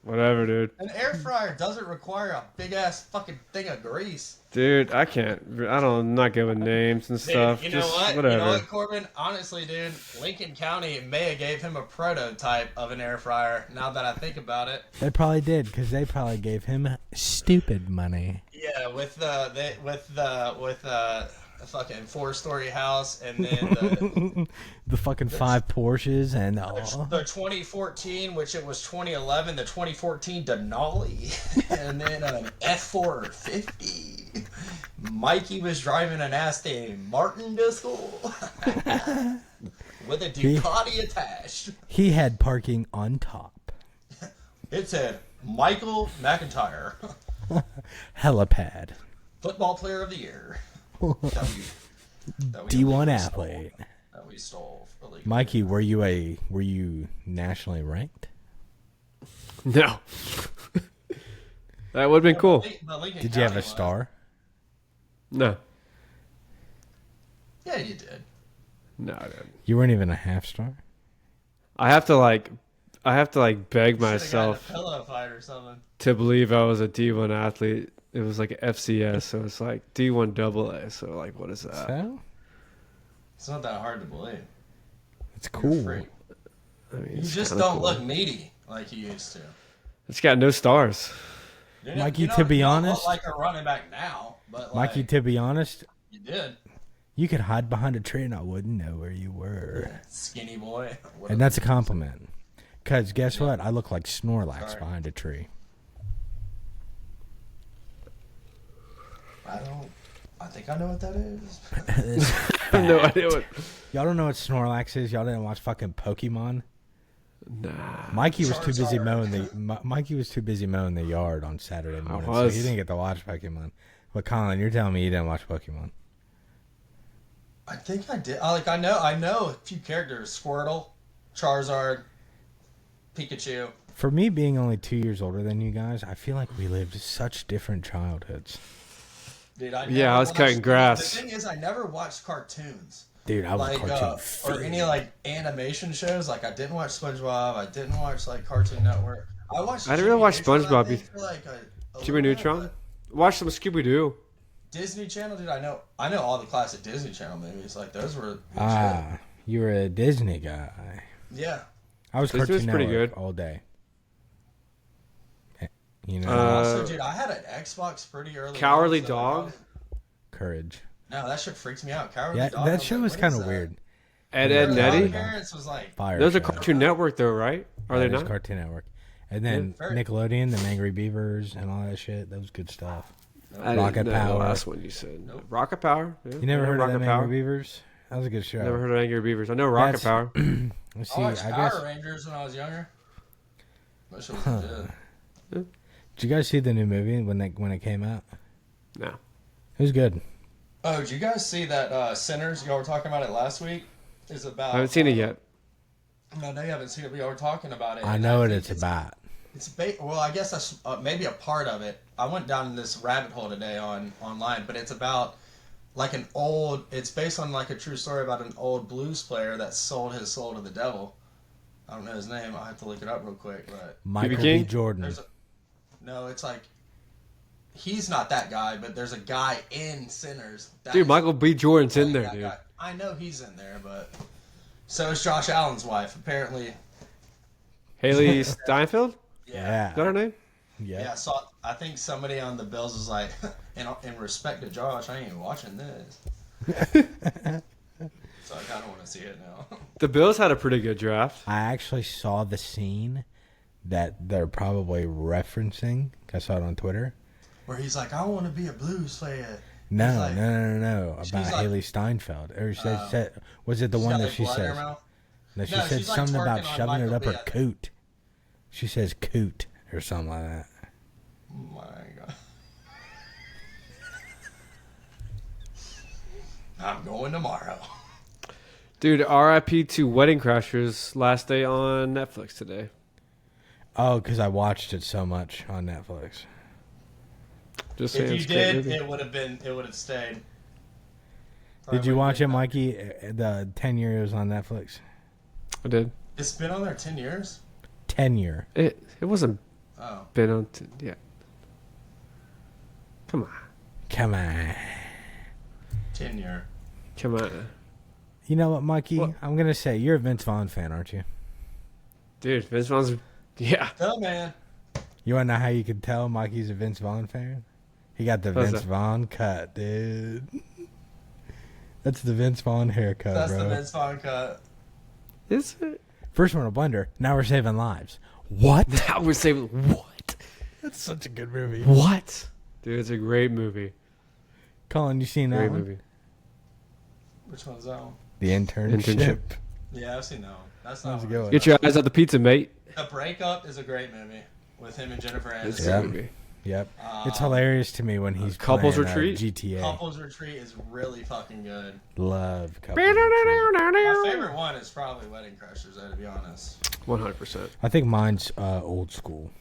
Speaker 3: Whatever, dude.
Speaker 2: An air fryer doesn't require a big ass fucking thing of grease.
Speaker 3: Dude, I can't. I'm not good with names and
Speaker 2: Dude,
Speaker 3: stuff.
Speaker 2: you know
Speaker 3: Just
Speaker 2: what?
Speaker 3: whatever.
Speaker 2: You know what, Corbin? Honestly, dude, Lincoln County may have gave him a prototype of an air fryer. Now that I think about it,
Speaker 1: They probably did, because they probably gave him stupid money.
Speaker 2: yeah, with a fucking 4-story house, and then
Speaker 1: The fucking 5 Porsches and
Speaker 2: the 2014, which it was 2011, the 2014 Denali, and then an F450. Mikey was driving an Aston Martin to school with a Ducati attached.
Speaker 1: he had parking on top.
Speaker 2: It said Michael McIntyre,
Speaker 1: Helipad.
Speaker 2: football player of the year. That we
Speaker 1: D1
Speaker 2: illegally
Speaker 1: athlete.
Speaker 2: stole. That we stole illegally.
Speaker 1: Mikey, were you nationally ranked?
Speaker 3: No. That would have been cool.
Speaker 2: But Lincoln
Speaker 1: Did you have
Speaker 2: County
Speaker 1: a
Speaker 2: was.
Speaker 1: star?
Speaker 3: No.
Speaker 2: Yeah, you did.
Speaker 3: No, I didn't.
Speaker 1: You weren't even a half star?
Speaker 3: I have to beg
Speaker 2: Should've gotten
Speaker 3: myself
Speaker 2: a pillow fight or something.
Speaker 3: to believe I was a D1 athlete. It was like FCS, so it's like D1 AA. So like, what is that?
Speaker 1: So?
Speaker 2: It's not that hard to believe.
Speaker 1: It's
Speaker 2: You're
Speaker 1: cool.
Speaker 2: free.
Speaker 3: I mean,
Speaker 2: You
Speaker 3: it's
Speaker 2: just
Speaker 3: kinda
Speaker 2: don't
Speaker 3: cool.
Speaker 2: look meaty like you used to.
Speaker 3: It's got no stars.
Speaker 1: Mikey, to be
Speaker 2: you don't
Speaker 1: honest-
Speaker 2: look like a running back now, but like,
Speaker 1: Mikey, to be honest,
Speaker 2: you did.
Speaker 1: you could hide behind a tree and I wouldn't know where you were.
Speaker 2: Skinny boy. What
Speaker 1: And
Speaker 2: a-
Speaker 1: that's a compliment. Because guess what? I look like Snorlax
Speaker 2: Sorry.
Speaker 1: behind a tree.
Speaker 2: I think I know what that is.
Speaker 3: I have no idea what.
Speaker 1: Y'all don't know what Snorlax is? Y'all didn't watch fucking Pokemon?
Speaker 3: Nah.
Speaker 1: Mikey was too busy
Speaker 2: Charizard.
Speaker 1: mowing Mikey was too busy mowing the yard on Saturday morning, so
Speaker 3: was.
Speaker 1: he didn't get to watch Pokemon. But Colin, you're telling me you didn't watch Pokemon?
Speaker 2: I think I did. I know a few characters: Squirtle, Charizard, Pikachu.
Speaker 1: For me, being only 2 years older than you guys, I feel like we lived such different childhoods.
Speaker 2: Dude, I
Speaker 3: Yeah, I was cutting grass.
Speaker 2: The thing is, I never watched cartoons.
Speaker 1: Dude, I was
Speaker 2: Like
Speaker 1: a cartoon
Speaker 2: or
Speaker 1: fiend.
Speaker 2: any like animation shows. Like I didn't watch SpongeBob. I didn't watch like Cartoon Network. I watched.
Speaker 3: I didn't really
Speaker 2: Jimmy
Speaker 3: watch
Speaker 2: Neutron, I
Speaker 3: SpongeBob
Speaker 2: think, for, like, a
Speaker 3: Jimmy
Speaker 2: little bit,
Speaker 3: Neutron?
Speaker 2: but
Speaker 3: Watch some Scooby Doo.
Speaker 2: Disney Channel, dude. I know all the classic Disney Channel movies. Like those were.
Speaker 1: Ah, you were a Disney guy.
Speaker 2: Yeah.
Speaker 1: I was
Speaker 3: Disney was
Speaker 1: Cartoon
Speaker 3: pretty
Speaker 1: Network
Speaker 3: good.
Speaker 1: all day. You know,
Speaker 2: Also, dude, I had an Xbox pretty early.
Speaker 3: Cowardly
Speaker 2: on, so
Speaker 3: Dog?
Speaker 1: Courage.
Speaker 2: No, that shit freaks me out. Cowardly
Speaker 1: Yeah,
Speaker 2: Dog.
Speaker 1: that show was kind of weird.
Speaker 3: Ed,
Speaker 1: Yeah,
Speaker 3: Ed, and
Speaker 1: yeah.
Speaker 3: Eddie.
Speaker 2: My parents was like,
Speaker 1: Fire
Speaker 3: Those are
Speaker 1: show.
Speaker 3: Cartoon Network, though, right? Are they
Speaker 1: That is
Speaker 3: not?
Speaker 1: Cartoon Network. And then
Speaker 2: Yeah, very-
Speaker 1: Nickelodeon, the Angry Beavers, and all that shit. That was good stuff.
Speaker 3: I didn't
Speaker 1: Rocket
Speaker 3: know
Speaker 1: Power.
Speaker 3: The last one you said.
Speaker 2: Nope.
Speaker 3: Rocket Power. Yeah.
Speaker 1: You never
Speaker 3: Yeah,
Speaker 1: heard of
Speaker 3: Rocket
Speaker 1: them
Speaker 3: Power?
Speaker 1: Angry Beavers? That was a good show.
Speaker 3: Never heard of Angry Beavers. I know Rocket
Speaker 1: That's-
Speaker 3: Power.
Speaker 1: Let's
Speaker 2: I
Speaker 1: see,
Speaker 2: watched
Speaker 1: I
Speaker 2: Power
Speaker 1: guess.
Speaker 2: Rangers when I was younger. That shit was legit.
Speaker 1: Did you guys see the new movie when it came out?
Speaker 3: No.
Speaker 1: It was good.
Speaker 2: Oh, did you guys see that Sinners? Y'all were talking about it last week. Is about.
Speaker 3: I haven't seen it yet.
Speaker 2: No, you haven't seen it. But y'all were talking about it.
Speaker 1: I
Speaker 2: and
Speaker 1: know what
Speaker 2: think
Speaker 1: it's about.
Speaker 2: It's well, I guess that's maybe a part of it. I went down this rabbit hole today online, but it's about like an old. It's based on like a true story about an old blues player that sold his soul to the devil. I don't know his name. I have to look it up real quick. But
Speaker 1: Michael B.
Speaker 3: King?
Speaker 1: Jordan.
Speaker 2: no, it's like he's not that guy, but there's a guy in Sinners. that
Speaker 3: Dude,
Speaker 2: is
Speaker 3: Michael B. Jordan's in
Speaker 2: like
Speaker 3: there,
Speaker 2: that
Speaker 3: dude.
Speaker 2: guy. I know he's in there, but so is Josh Allen's wife. Apparently,
Speaker 3: Haley Steinfeld?
Speaker 1: Yeah.
Speaker 3: Is that her name?
Speaker 1: Yeah.
Speaker 2: Yeah, I think somebody on the Bills was like, in respect to Josh, I ain't even watching this. So I kind of want to see it now.
Speaker 3: The Bills had a pretty good draft.
Speaker 1: I actually saw the scene that they're probably referencing. I saw it on Twitter.
Speaker 2: Where he's like, I want to be a blues fan.
Speaker 1: No,
Speaker 2: He's like-
Speaker 1: no. About
Speaker 2: she's like-
Speaker 1: Haley Steinfeld. Or said, was it the one
Speaker 2: got,
Speaker 1: that
Speaker 2: like,
Speaker 1: she
Speaker 2: blood in her
Speaker 1: says?
Speaker 2: mouth?
Speaker 1: No, she
Speaker 2: No,
Speaker 1: said
Speaker 2: she's, like,
Speaker 1: something about
Speaker 2: twerking on
Speaker 1: shoving it
Speaker 2: Michael
Speaker 1: up her
Speaker 2: Vick.
Speaker 1: coot. She says coot or something like that.
Speaker 2: Oh my God. I'm going tomorrow.
Speaker 3: Dude, RIP to Wedding Crashers. Last day on Netflix today.
Speaker 1: Oh, because I watched it so much on Netflix.
Speaker 3: Just saying,
Speaker 2: If you
Speaker 3: it's a great
Speaker 2: did,
Speaker 3: movie.
Speaker 2: it would have stayed.
Speaker 1: Did you watch it,
Speaker 2: Mike?
Speaker 1: Mikey? The 10 years on Netflix.
Speaker 3: I did.
Speaker 2: It's been on there 10 years?
Speaker 1: 10 year.
Speaker 3: It wasn't
Speaker 2: Oh.
Speaker 3: been on. Yeah. Come on.
Speaker 1: Come on.
Speaker 2: 10 year.
Speaker 3: Come on.
Speaker 1: You know what, Mikey?
Speaker 3: What?
Speaker 1: I'm gonna say you're a Vince Vaughn fan, aren't you?
Speaker 3: Dude, Vince Vaughn's. Yeah.
Speaker 2: Oh, man.
Speaker 1: You wanna know how you could tell Mikey's a Vince Vaughn fan? He got the
Speaker 3: How's
Speaker 1: Vince
Speaker 3: that?
Speaker 1: Vaughn cut, dude. That's the Vince Vaughn haircut,
Speaker 2: That's
Speaker 1: bro.
Speaker 2: the Vince Vaughn cut.
Speaker 3: Is it?
Speaker 1: First one a blender. Now we're saving lives. What?
Speaker 3: Now we're saying what?
Speaker 1: That's such a good movie.
Speaker 3: What? Dude, it's a great movie.
Speaker 1: Colin, you seen that
Speaker 3: Great
Speaker 1: one?
Speaker 3: movie.
Speaker 2: Which one's that one?
Speaker 1: The internship.
Speaker 2: Yeah, I've seen that one. That's
Speaker 1: That
Speaker 2: not
Speaker 1: was a
Speaker 2: one.
Speaker 1: good one.
Speaker 3: Get your eyes off the pizza, mate.
Speaker 2: The Breakup is a great movie with him and Jennifer
Speaker 3: It's
Speaker 2: Aniston.
Speaker 3: a
Speaker 1: Yeah.
Speaker 3: good movie.
Speaker 1: Yep. It's hilarious to me when he's
Speaker 3: Couples
Speaker 1: playing,
Speaker 3: Retreat?
Speaker 1: GTA.
Speaker 2: Couples Retreat is really fucking good.
Speaker 1: Love Couples Retreat.
Speaker 2: My favorite one is probably Wedding Crashers, though, to be honest.
Speaker 3: 100%.
Speaker 1: I think mine's old school.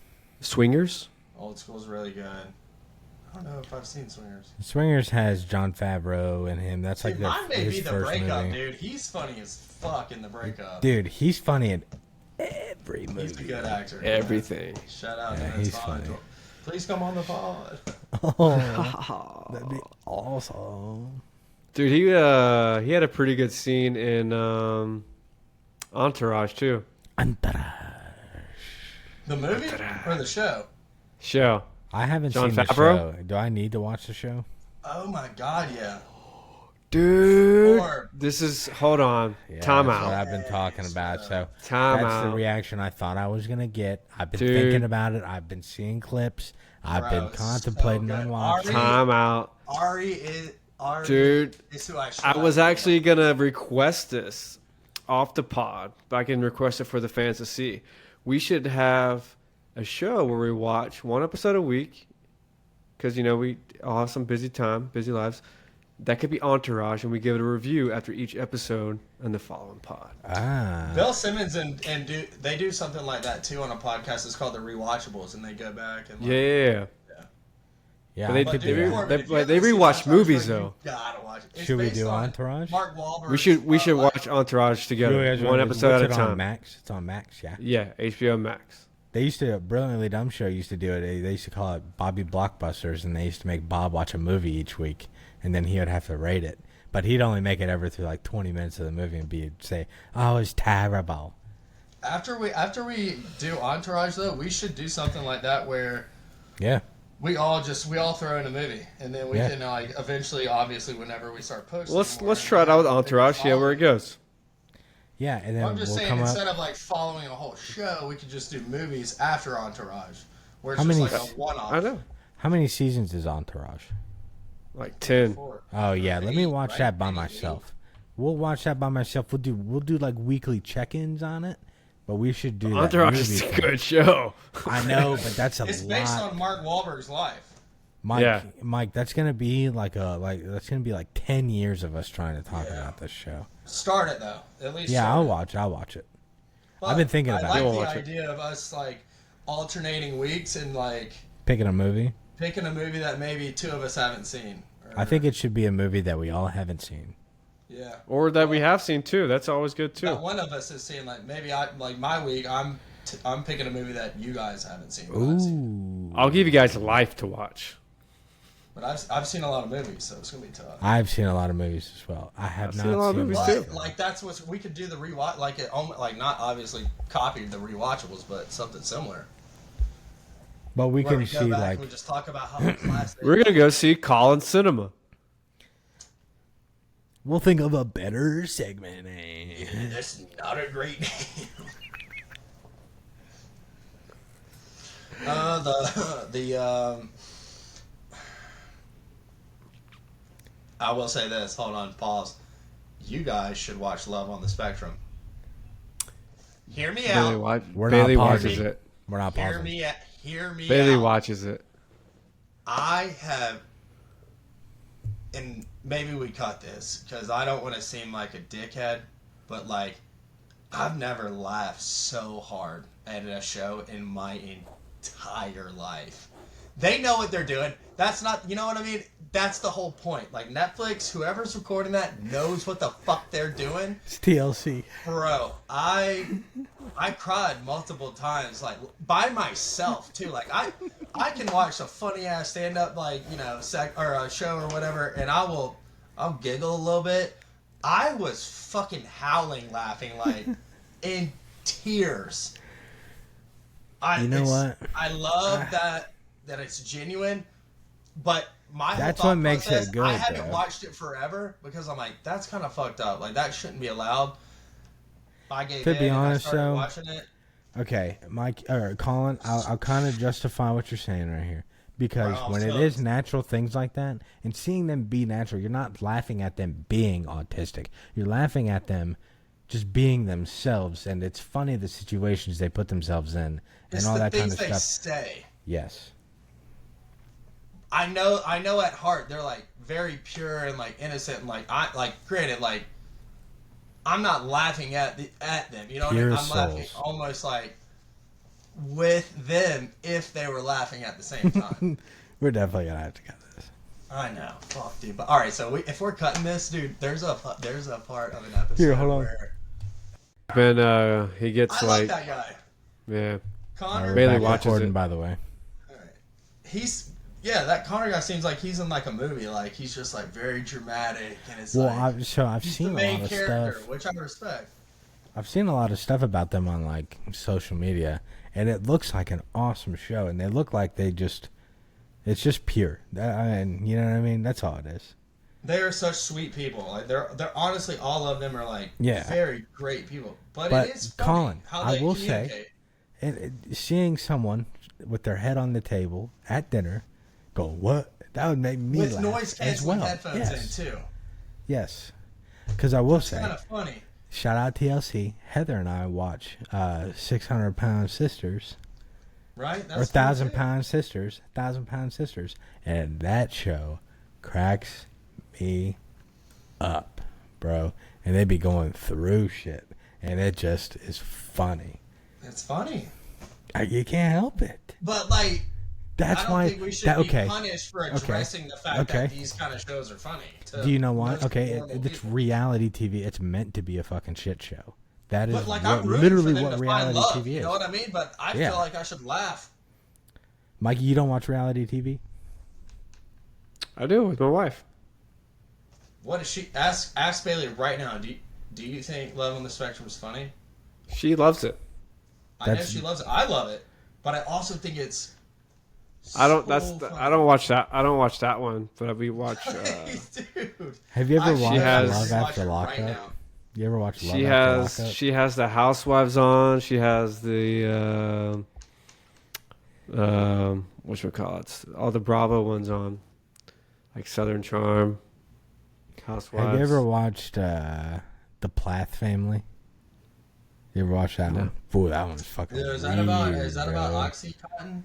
Speaker 3: Swingers?
Speaker 2: Old School's really good. I don't know if I've seen Swingers.
Speaker 1: Swingers has John Favreau in him. That's like
Speaker 2: Dude, mine may
Speaker 1: his
Speaker 2: be The
Speaker 1: first
Speaker 2: Breakup,
Speaker 1: movie.
Speaker 2: dude. He's funny as fuck in The Breakup.
Speaker 1: Dude, he's funny in every movie.
Speaker 2: He's a good actor.
Speaker 3: Everything.
Speaker 2: Shout out
Speaker 1: Yeah,
Speaker 2: to Vince
Speaker 1: he's
Speaker 2: Vaughn.
Speaker 1: funny.
Speaker 2: Please come on the pod.
Speaker 1: Oh, that'd be awesome.
Speaker 3: Dude, he had a pretty good scene in Entourage, too.
Speaker 2: The movie or the show?
Speaker 3: Show.
Speaker 1: I haven't
Speaker 3: Jon
Speaker 1: seen the
Speaker 3: Favreau?
Speaker 1: show. Do I need to watch the show?
Speaker 2: Oh my god, yeah.
Speaker 3: Dude.
Speaker 2: Corb.
Speaker 3: This is, hold on.
Speaker 1: Yeah,
Speaker 3: Time
Speaker 1: that's what
Speaker 3: out.
Speaker 1: I've been talking about. So
Speaker 3: Time
Speaker 1: that's the
Speaker 3: out.
Speaker 1: reaction I thought I was gonna get. I've been
Speaker 3: Dude.
Speaker 1: thinking about it. I've been seeing clips. I've
Speaker 2: Bro,
Speaker 1: been
Speaker 2: it's
Speaker 1: contemplating
Speaker 2: so good.
Speaker 1: on watching.
Speaker 3: Time out.
Speaker 2: Ari
Speaker 3: Dude,
Speaker 2: is who I should
Speaker 3: I was
Speaker 2: like.
Speaker 3: actually going to request this off the pod, but I can request it for the fans to see. We should have a show where we watch one episode a week because, we all have some busy lives. That could be Entourage, and we give it a review after each episode in the following pod.
Speaker 2: Bill Simmons and they do something like that too on a podcast. It's called the Rewatchables, and they go back and
Speaker 3: Yeah.
Speaker 1: Yeah,
Speaker 3: But they
Speaker 1: I
Speaker 2: But
Speaker 1: could
Speaker 3: did-
Speaker 1: do
Speaker 3: they-
Speaker 1: that.
Speaker 2: Corbin, if you
Speaker 3: they
Speaker 2: haven't seen
Speaker 3: rewatch
Speaker 2: Entourage,
Speaker 3: movies,
Speaker 2: like,
Speaker 3: though.
Speaker 2: You gotta watch it. It's
Speaker 1: Should we
Speaker 2: based
Speaker 1: do
Speaker 2: on
Speaker 1: Entourage?
Speaker 2: Mark Wahlberg.
Speaker 3: We should watch Entourage together, one episode at a
Speaker 1: What's it on
Speaker 3: time.
Speaker 1: Max? It's on Max, yeah.
Speaker 3: Yeah, HBO Max.
Speaker 1: They used to, Brilliantly Dumb Show used to do it. They used to call it Bobby Blockbusters, and they used to make Bob watch a movie each week, and then he would have to rate it. But he'd only make it ever through like 20 minutes of the movie and say, "Oh, it's terrible."
Speaker 2: After we do Entourage though, we should do something like that where
Speaker 1: Yeah.
Speaker 2: we all throw in a movie, and then we
Speaker 1: Yeah.
Speaker 2: can eventually, obviously, whenever we start posting.
Speaker 3: Let's
Speaker 2: more,
Speaker 3: try it out with
Speaker 2: maybe
Speaker 3: Entourage, see where it goes.
Speaker 1: Yeah, and then
Speaker 2: I'm just
Speaker 1: we'll
Speaker 2: saying,
Speaker 1: come up.
Speaker 2: instead of like following a whole show, we could just do movies after Entourage, where it's
Speaker 1: How
Speaker 2: just
Speaker 1: many-
Speaker 2: like a one-off.
Speaker 3: I know.
Speaker 1: How many seasons is Entourage?
Speaker 3: Like 10.
Speaker 1: Oh yeah, let me
Speaker 2: Eight,
Speaker 1: watch
Speaker 2: right?
Speaker 1: that by
Speaker 2: Maybe
Speaker 1: myself. We'll watch that by myself. We'll do like weekly check-ins on it, but we should do that
Speaker 3: Entourage
Speaker 1: movie
Speaker 3: is a
Speaker 1: thing.
Speaker 3: good show.
Speaker 1: I know, but that's a
Speaker 2: It's
Speaker 1: lot.
Speaker 2: based on Mark Wahlberg's life.
Speaker 1: Mike,
Speaker 3: Yeah.
Speaker 1: Mike, that's gonna be like 10 years of us trying to talk about this show.
Speaker 2: Start it though, at least.
Speaker 1: Yeah,
Speaker 2: start
Speaker 1: I'll
Speaker 2: it.
Speaker 1: watch. I'll watch it.
Speaker 2: But
Speaker 1: I've been thinking about
Speaker 2: I
Speaker 1: it.
Speaker 2: like
Speaker 3: You'll
Speaker 2: the
Speaker 3: watch it.
Speaker 2: idea of us like alternating weeks and like
Speaker 1: Picking a movie.
Speaker 2: picking a movie that maybe two of us haven't seen. Or-
Speaker 1: I think it should be a movie that we all haven't seen.
Speaker 2: Yeah.
Speaker 3: Or that we have seen too. That's always good too.
Speaker 2: That one of us is seeing like maybe my week I'm picking a movie that you guys haven't seen. but I've seen.
Speaker 1: Ooh.
Speaker 3: I'll give you guys life to watch.
Speaker 2: But I've seen a lot of movies, so it's gonna be tough.
Speaker 1: I've seen a lot of movies as well. I have
Speaker 3: I've
Speaker 1: not
Speaker 3: seen a lot of
Speaker 1: seen
Speaker 3: movies,
Speaker 1: one.
Speaker 3: too.
Speaker 2: Like that's what we could do the rewatch like not obviously copy the rewatchables, but something similar.
Speaker 1: But we
Speaker 2: Where
Speaker 1: can
Speaker 2: we go
Speaker 1: see
Speaker 2: back
Speaker 1: like
Speaker 2: and we just talk about how class they
Speaker 3: We're gonna go see Colin Cinema.
Speaker 1: we'll think of a better segment. Eh?
Speaker 2: That's not a great name. I will say this. Hold on, pause. You guys should watch Love on the Spectrum. Hear me
Speaker 3: Bailey,
Speaker 2: out.
Speaker 1: We're
Speaker 3: Bailey
Speaker 1: not
Speaker 3: watches
Speaker 1: pausing.
Speaker 3: it.
Speaker 1: We're not
Speaker 2: Hear
Speaker 1: pausing.
Speaker 2: me out. Hear me
Speaker 3: Bailey
Speaker 2: out.
Speaker 3: watches it.
Speaker 2: I have, and maybe we cut this because I don't want to seem like a dickhead, but like, I've never laughed so hard at a show in my entire life. They know what they're doing. That's not, you know what I mean? That's the whole point. Like Netflix, whoever's recording that knows what the fuck they're doing.
Speaker 1: It's TLC.
Speaker 2: Bro, I cried multiple times, like by myself too. Like I can watch a funny ass stand up, like or a show or whatever, and I'll giggle a little bit. I was fucking howling, laughing, like in tears.
Speaker 1: You know what?
Speaker 2: I love that it's genuine, but my
Speaker 1: That's
Speaker 2: whole
Speaker 1: what
Speaker 2: thought
Speaker 1: makes
Speaker 2: process,
Speaker 1: it good,
Speaker 2: I haven't
Speaker 1: though.
Speaker 2: watched it forever because I'm like, that's kind of fucked up. Like that shouldn't be allowed. I gave
Speaker 1: To
Speaker 2: in
Speaker 1: be
Speaker 2: and
Speaker 1: honest,
Speaker 2: I started
Speaker 1: though,
Speaker 2: watching it.
Speaker 1: Okay, Mike or Colin, I'll kind of justify what you're saying right here because
Speaker 2: Wow,
Speaker 1: when it
Speaker 2: so-
Speaker 1: is natural things like that and seeing them be natural, you're not laughing at them being autistic. You're laughing at them just being themselves, and it's funny the situations they put themselves in and
Speaker 2: It's
Speaker 1: all
Speaker 2: the
Speaker 1: that kind
Speaker 2: things
Speaker 1: of
Speaker 2: they
Speaker 1: stuff.
Speaker 2: say.
Speaker 1: Yes.
Speaker 2: I know at heart they're like very pure and like innocent and like granted like I'm not laughing at them, you know what I mean?
Speaker 1: Pure
Speaker 2: I'm laughing
Speaker 1: souls.
Speaker 2: almost like with them if they were laughing at the same time.
Speaker 1: We're definitely gonna have to cut this.
Speaker 2: I know, fuck, dude. But all right, so if we're cutting this, dude, there's a part of an episode
Speaker 1: Here, hold on.
Speaker 2: where
Speaker 3: When he gets
Speaker 2: I
Speaker 3: like,
Speaker 2: love that guy,
Speaker 3: yeah,
Speaker 2: Connor.
Speaker 1: We're
Speaker 3: Bailey
Speaker 1: back
Speaker 3: watches
Speaker 1: recording,
Speaker 3: it.
Speaker 1: by the way.
Speaker 2: That Connor guy seems like he's in like a movie. Like he's just like very dramatic, and it's
Speaker 1: Well,
Speaker 2: like
Speaker 1: I've
Speaker 2: he's
Speaker 1: seen
Speaker 2: the
Speaker 1: a
Speaker 2: main
Speaker 1: lot of
Speaker 2: character,
Speaker 1: stuff.
Speaker 2: which I respect.
Speaker 1: I've seen a lot of stuff about them on like social media, and it looks like an awesome show. And they look like it's just pure. And you know what I mean? That's all it is.
Speaker 2: They are such sweet people. Like they're honestly all of them are like
Speaker 1: Yeah.
Speaker 2: very great people. But
Speaker 1: But,
Speaker 2: it is funny
Speaker 1: Colin,
Speaker 2: how
Speaker 1: I
Speaker 2: they
Speaker 1: will say-
Speaker 2: communicate.
Speaker 1: Seeing someone with their head on the table at dinner, go what? That would make me
Speaker 2: With
Speaker 1: laugh
Speaker 2: noise
Speaker 1: as
Speaker 2: canceling
Speaker 1: well.
Speaker 2: headphones
Speaker 1: Yes,
Speaker 2: in too.
Speaker 1: yes. Because I will
Speaker 2: It's
Speaker 1: say,
Speaker 2: kind of funny.
Speaker 1: shout out TLC. Heather and I watch 600-pound sisters.
Speaker 2: Right?
Speaker 1: Or 1,000-pound sisters, 1,000-pound sisters, and that show cracks me up, bro. And they be going through shit, and it just is funny.
Speaker 2: It's funny.
Speaker 1: You can't help it.
Speaker 2: But like
Speaker 1: That's
Speaker 2: I don't
Speaker 1: why.
Speaker 2: think we should be
Speaker 1: okay.
Speaker 2: punished for addressing the fact
Speaker 1: Okay.
Speaker 2: that these kind of shows are funny.
Speaker 1: Do you know why?
Speaker 2: most
Speaker 1: Okay,
Speaker 2: normal
Speaker 1: it's
Speaker 2: people.
Speaker 1: reality TV. It's meant to be a fucking shit show. That is
Speaker 2: But like
Speaker 1: what,
Speaker 2: I'm rooting
Speaker 1: literally
Speaker 2: for them
Speaker 1: what
Speaker 2: to find
Speaker 1: reality
Speaker 2: love.
Speaker 1: TV
Speaker 2: You
Speaker 1: is.
Speaker 2: know what I mean? But I
Speaker 1: Yeah.
Speaker 2: feel like I should laugh.
Speaker 1: Mikey, you don't watch reality TV?
Speaker 3: I do with my wife.
Speaker 2: What is she? Ask Bailey right now. Do you think Love on the Spectrum is funny?
Speaker 3: She loves it.
Speaker 2: I know
Speaker 1: That's-
Speaker 2: she loves it. I love it, but I also think it's.
Speaker 3: I don't.
Speaker 2: so
Speaker 3: That's.
Speaker 2: funny.
Speaker 3: I don't watch that. I don't watch that one. But we watch.
Speaker 2: Dude.
Speaker 1: Have you ever
Speaker 2: I
Speaker 1: watched
Speaker 2: should
Speaker 3: has-
Speaker 1: Love
Speaker 2: watch
Speaker 1: After
Speaker 2: it right
Speaker 1: Lockup?
Speaker 2: now.
Speaker 1: You ever watch Love
Speaker 3: She
Speaker 1: After
Speaker 3: has.
Speaker 1: Lockup?
Speaker 3: She has the Housewives on. She has the. Whatchamacallit, all the Bravo ones on, like Southern Charm, Housewives.
Speaker 1: Have you ever watched The Plath Family? You ever watched that one? Ooh, that one's fucking
Speaker 2: Dude,
Speaker 1: weird,
Speaker 2: is that about
Speaker 1: bro.
Speaker 2: OxyContin?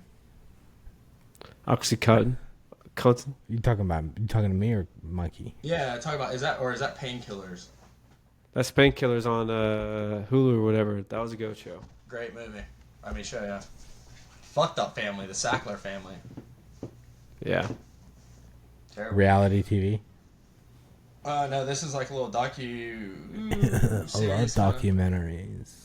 Speaker 3: Oxycontin? Contin?
Speaker 1: You talking to me or Mikey?
Speaker 2: Yeah, talk about is that painkillers?
Speaker 3: That's Painkillers on Hulu or whatever. That was a good show.
Speaker 2: Great movie. I mean, show ya. Fucked up family, the Sackler family.
Speaker 3: Yeah.
Speaker 2: Terrible.
Speaker 1: Reality TV.
Speaker 2: No, this is like a little docu.
Speaker 1: I love documentaries.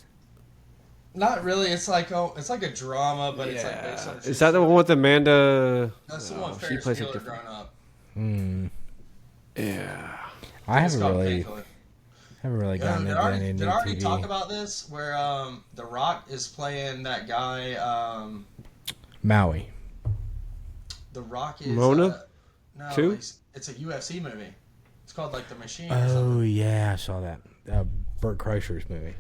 Speaker 2: Not really. It's like a drama, but it's like based on. a true
Speaker 3: Is that the
Speaker 2: story.
Speaker 3: one with Amanda?
Speaker 2: That's the
Speaker 3: No,
Speaker 2: one
Speaker 3: she
Speaker 2: Ferris
Speaker 3: plays it
Speaker 2: Bueller
Speaker 3: different.
Speaker 2: growing up.
Speaker 3: Yeah.
Speaker 1: I
Speaker 2: It's
Speaker 1: haven't
Speaker 2: called
Speaker 1: really
Speaker 2: Painkiller.
Speaker 1: gotten into any
Speaker 2: Did
Speaker 1: new
Speaker 2: I already
Speaker 1: TV.
Speaker 2: talk about this? Where The Rock is playing that guy.
Speaker 1: Maui.
Speaker 2: The Rock is
Speaker 3: Mona?
Speaker 2: no,
Speaker 3: 2?
Speaker 2: it's a UFC movie. It's called like The Machine or
Speaker 1: Oh
Speaker 2: something.
Speaker 1: yeah, I saw that. Burt Kreischer's movie.